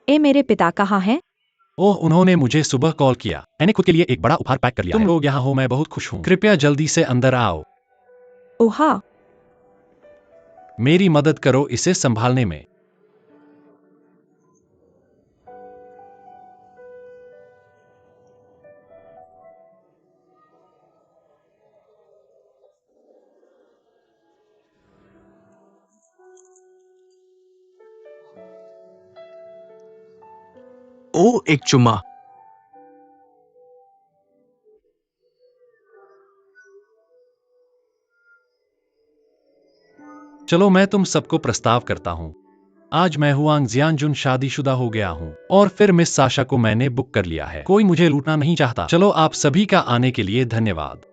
ए मेरे पिता कहाँ हैं? ओह, उन्होंने मुझे सुबह कॉल किया। मैंने खुद के लिए एक बड़ा उपहार पैक कर लिया है। तुम लोग यहाँ हो, मैं बहुत खुश हूँ। कृपया जल्दी से अंदर आओ। ओहा, मेरी मदद करो इसे संभालने में। ओ, एक चुम्मा। चलो, मैं तुम सबको प्रस्ताव करता हूँ। आज मैं हुआंग जियानजुन शादीशुदा हो गया हूँ और फिर मिस साशा को मैंने बुक कर लिया है। कोई मुझे लूटना नहीं चाहता। चलो, आप सभी का आने के लिए धन्यवाद।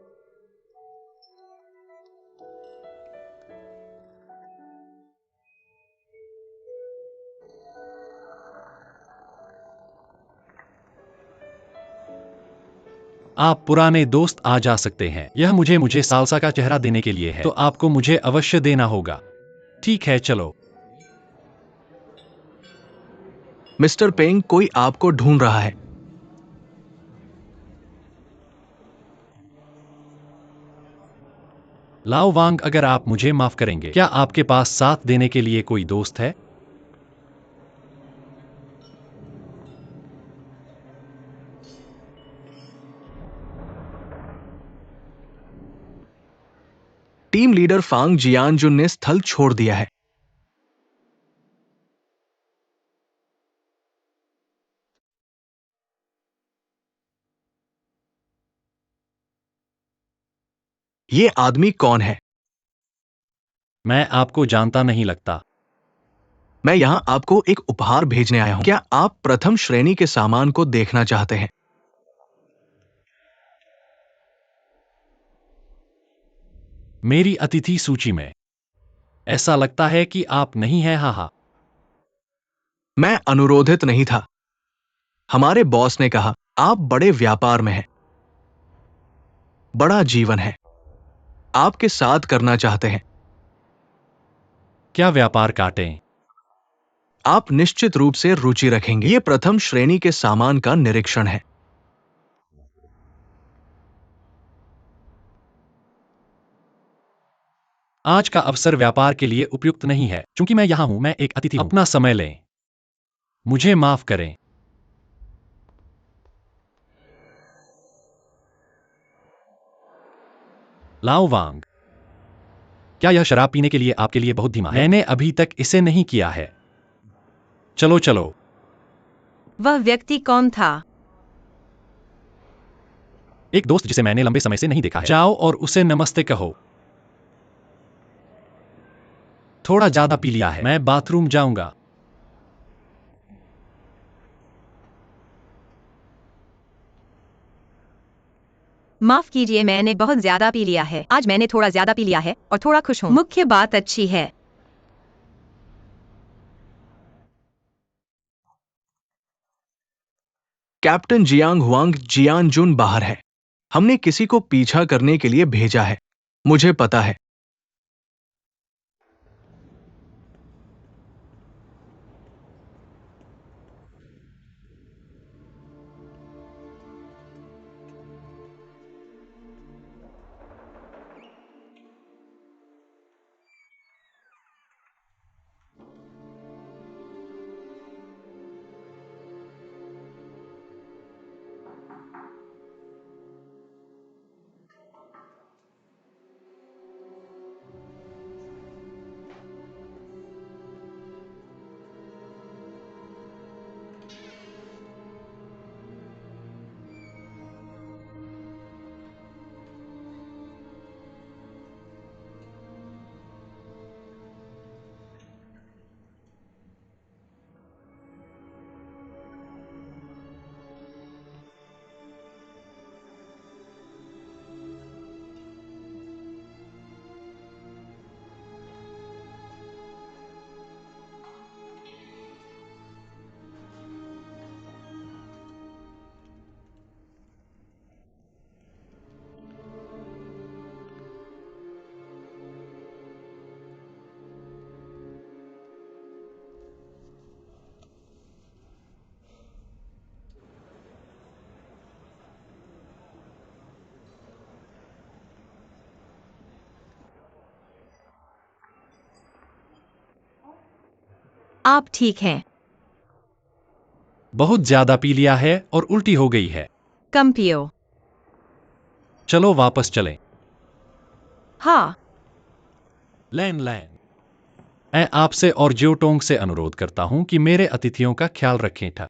आप पुराने दोस्त आ जा सकते हैं। यह मुझे सालसा का चेहरा देने के लिए है, तो आपको मुझे अवश्य देना होगा। ठीक है, चलो। मिस्टर पेंग, कोई आपको ढूंढ रहा है। लाओ वांग, अगर आप मुझे माफ करेंगे, क्या आपके पास साथ देने के लिए कोई दोस्त है? टीम लीडर फांग जियानजुन ने स्थल छोड़ दिया है। ये आदमी कौन है? मैं आपको जानता नहीं लगता। मैं यहां आपको एक उपहार भेजने आया हूं। क्या आप प्रथम श्रेणी के सामान को देखना चाहते हैं? मेरी अतिथि सूची में ऐसा लगता है कि आप नहीं हैं। हाहा। मैं अनुरोधित नहीं था। हमारे बॉस ने कहा, आप बड़े व्यापार में हैं, बड़ा जीवन है, आपके साथ करना चाहते हैं। क्या व्यापार काटें? आप निश्चित रूप से रुचि रखेंगे। ये प्रथम श्रेणी के सामान का निरीक्षण है। आज का अवसर व्यापार के लिए उपयुक्त नहीं है, क्योंकि मैं यहाँ हूँ, मैं एक अतिथि हूँ। अपना समय लें। मुझे माफ करें। लाओ वांग, क्या यह शराब पीने के लिए आपके लिए बहुत धीमा है? मैंने अभी तक इसे नहीं किया है। चलो चलो। वह व्यक्ति कौन था? एक दोस्त जिसे मैंने लंबे समय से नहीं देखा है। जाओ और उसे नमस्ते कहो। थोड़ा ज्यादा पी लिया है। मैं बाथरूम जाऊंगा। माफ कीजिए, मैंने बहुत ज्यादा पी लिया है। आज मैंने थोड़ा ज्यादा पी लिया है और थोड़ा खुश हूँ। मुख्य बात अच्छी है। कैप्टन जियांग हुआंग जियानजुन बाहर है। हमने किसी को पीछा करने के लिए भेजा है। मुझे पता है। आप ठीक हैं? बहुत ज्यादा पी लिया है और उल्टी हो गई है। कम पियो। चलो वापस चलें। हाँ। लैन लैन, मैं आपसे और जियोटोंग से अनुरोध करता हूं कि मेरे अतिथियों का ख्याल रखें था।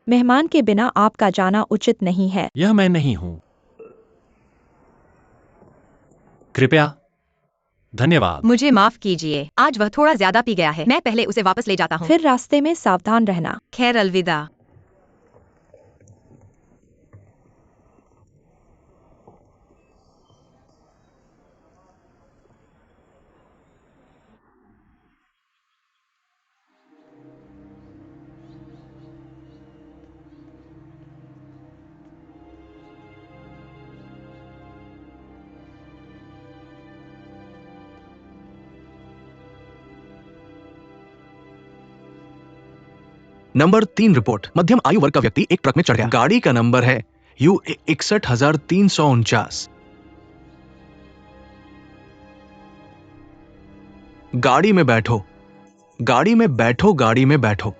मेहमान के बिना आपका जाना उचित नहीं है। यह मैं नहीं हूं। कृपया। धन्यवाद। मुझे माफ कीजिए, आज वह थोड़ा ज्यादा पी गया है। मैं पहले उसे वापस ले जाता हूँ। फिर रास्ते में सावधान रहना। खैर, अलविदा। Number 3 report. मध्यम आयु वर्ग का व्यक्ति एक ट्रक में चढ़ गया। गाड़ी का नंबर है यू 61,349। गाड़ी में बैठो, गाड़ी में बैठो, गाड़ी में बैठो।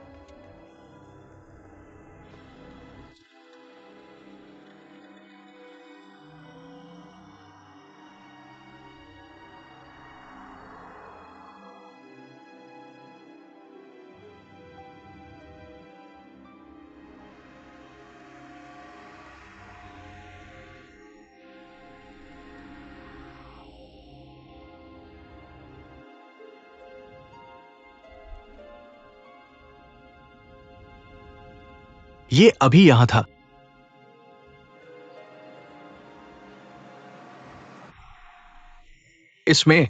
ये अभी यहां था। इसमें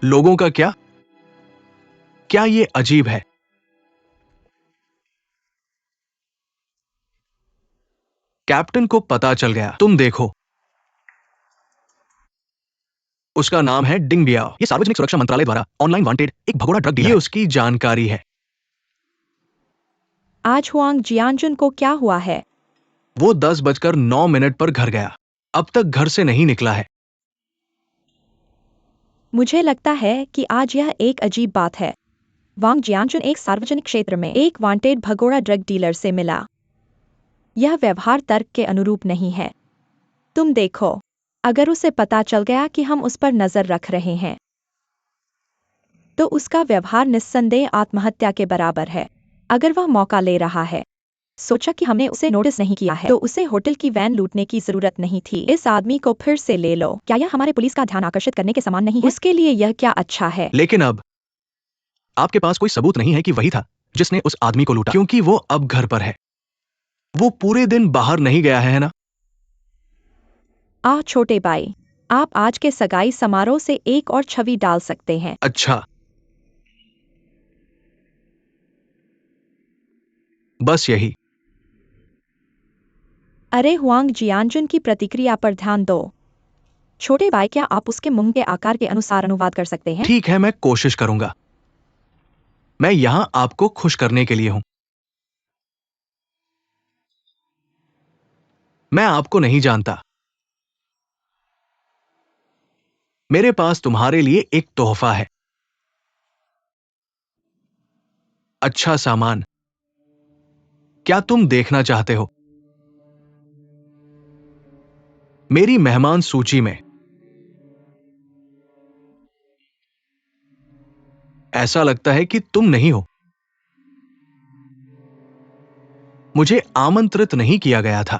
लोगों का क्या? क्या ये अजीब है? कैप्टन को पता चल गया। तुम देखो, उसका नाम है डिंग बियाओ। ये सार्वजनिक सुरक्षा मंत्रालय द्वारा ऑनलाइन वांटेड एक भगोड़ा ड्रग डीलर है। ये उसकी जानकारी है। आज हुआंग जियानजुन को क्या हुआ है? वो 10:09 पर घर गया। अब तक घर से नहीं निकला है। मुझे लगता है कि आज यह एक अजीब बात है। वांग जियानजुन एक सार्वजनिक क्षेत्र में एक वांटेड भगोड़ा ड्रग डीलर से मिला। यह व्यवहार तर्क के अनुरूप नहीं है। तुम देखो, अगर उसे पता चल गया कि हम उस पर नजर रख रहे हैं, तो उसका व्यवहार निस्संदेह आत्महत्या के बराबर है। अगर वह मौका ले रहा है, सोचा कि हमने उसे नोटिस नहीं किया है, तो उसे होटल की वैन लूटने की जरूरत नहीं थी। इस आदमी को फिर से ले लो। क्या यह हमारे पुलिस का ध्यान आकर्षित करने के समान नहीं है? उसके लिए यह क्या अच्छा है? लेकिन अब आपके पास कोई सबूत नहीं है कि वही था जिसने उस आदमी को लूटा, क्योंकि वो अब घर पर है। वो पूरे दिन बाहर नहीं गया है ना? छोटे भाई, आप आज के सगाई समारोह से एक और छवि डाल सकते हैं। अच्छा, बस यही। अरे हुआंग जियानजुन की प्रतिक्रिया पर ध्यान दो। छोटे भाई, क्या आप उसके मुंह के आकार के अनुसार अनुवाद कर सकते हैं? ठीक है, मैं कोशिश करूंगा। मैं यहां आपको खुश करने के लिए हूं। मैं आपको नहीं जानता। मेरे पास तुम्हारे लिए एक तोहफा है। अच्छा सामान। क्या तुम देखना चाहते हो? मेरी मेहमान सूची में ऐसा लगता है कि तुम नहीं हो। मुझे आमंत्रित नहीं किया गया था।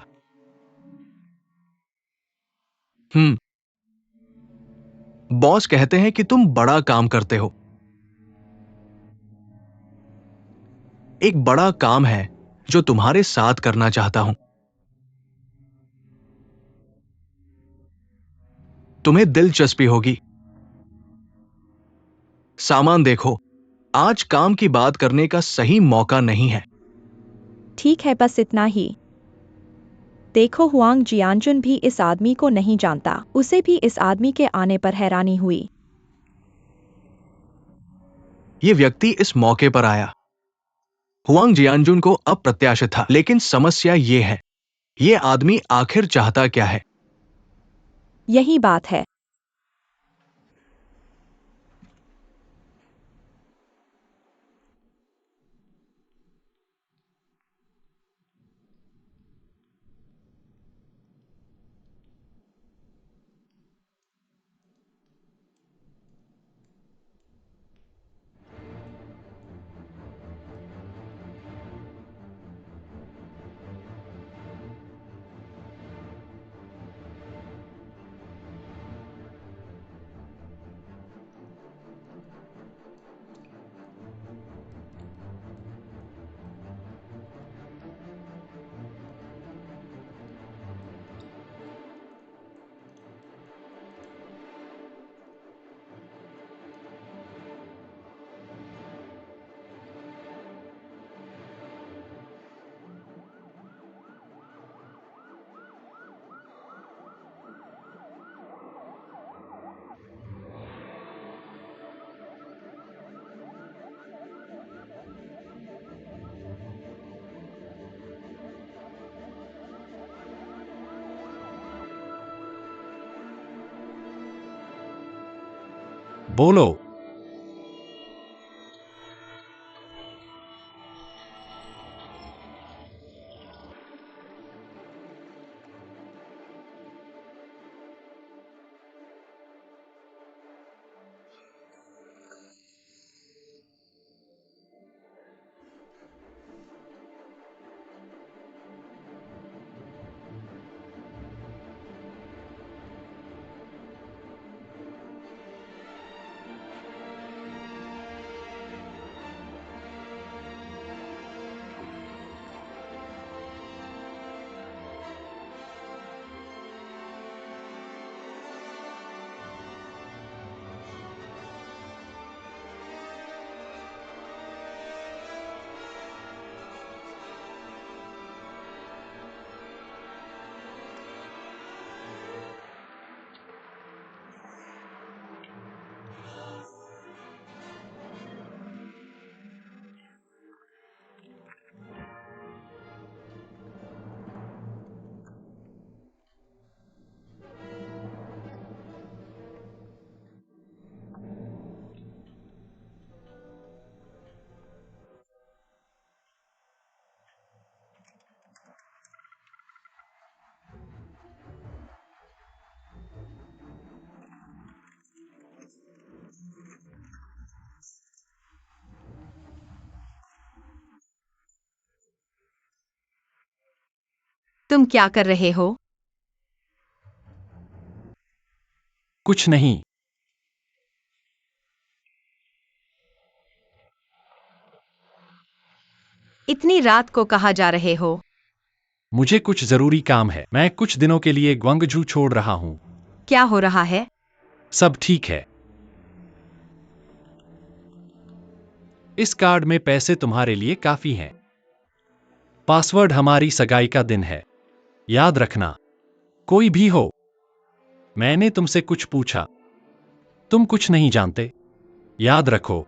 बॉस कहते हैं कि तुम बड़ा काम करते हो। एक बड़ा काम है जो तुम्हारे साथ करना चाहता हूं। तुम्हें दिलचस्पी होगी। सामान देखो। आज काम की बात करने का सही मौका नहीं है। ठीक है, बस इतना ही। देखो हुआंग जियानजुन भी इस आदमी को नहीं जानता, उसे भी इस आदमी के आने पर हैरानी हुई। ये व्यक्ति इस मौके पर आया। हुआंग जियानजुन को अप्रत्याशित था, लेकिन समस्या ये है, ये आदमी आखिर चाहता क्या है? यही बात है। बोलो। तुम क्या कर रहे हो? कुछ नहीं। इतनी रात को कहाँ जा रहे हो? मुझे कुछ जरूरी काम है। मैं कुछ दिनों के लिए ग्वांगझू छोड़ रहा हूं। क्या हो रहा है? सब ठीक है। इस कार्ड में पैसे तुम्हारे लिए काफी हैं। पासवर्ड हमारी सगाई का दिन है, याद रखना। कोई भी हो, मैंने तुमसे कुछ पूछा, तुम कुछ नहीं जानते, याद रखो।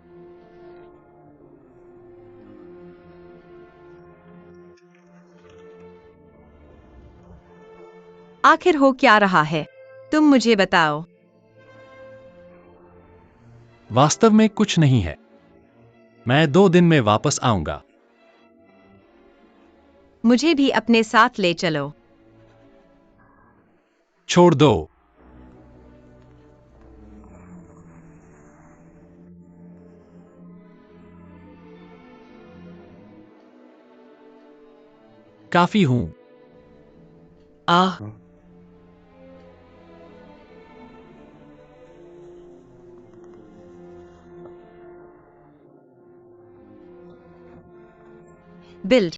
आखिर हो क्या रहा है? तुम मुझे बताओ। वास्तव में कुछ नहीं है। मैं 2 दिन में वापस आऊंगा। मुझे भी अपने साथ ले चलो। छोड़ दो। काफी हूं। बिल्ड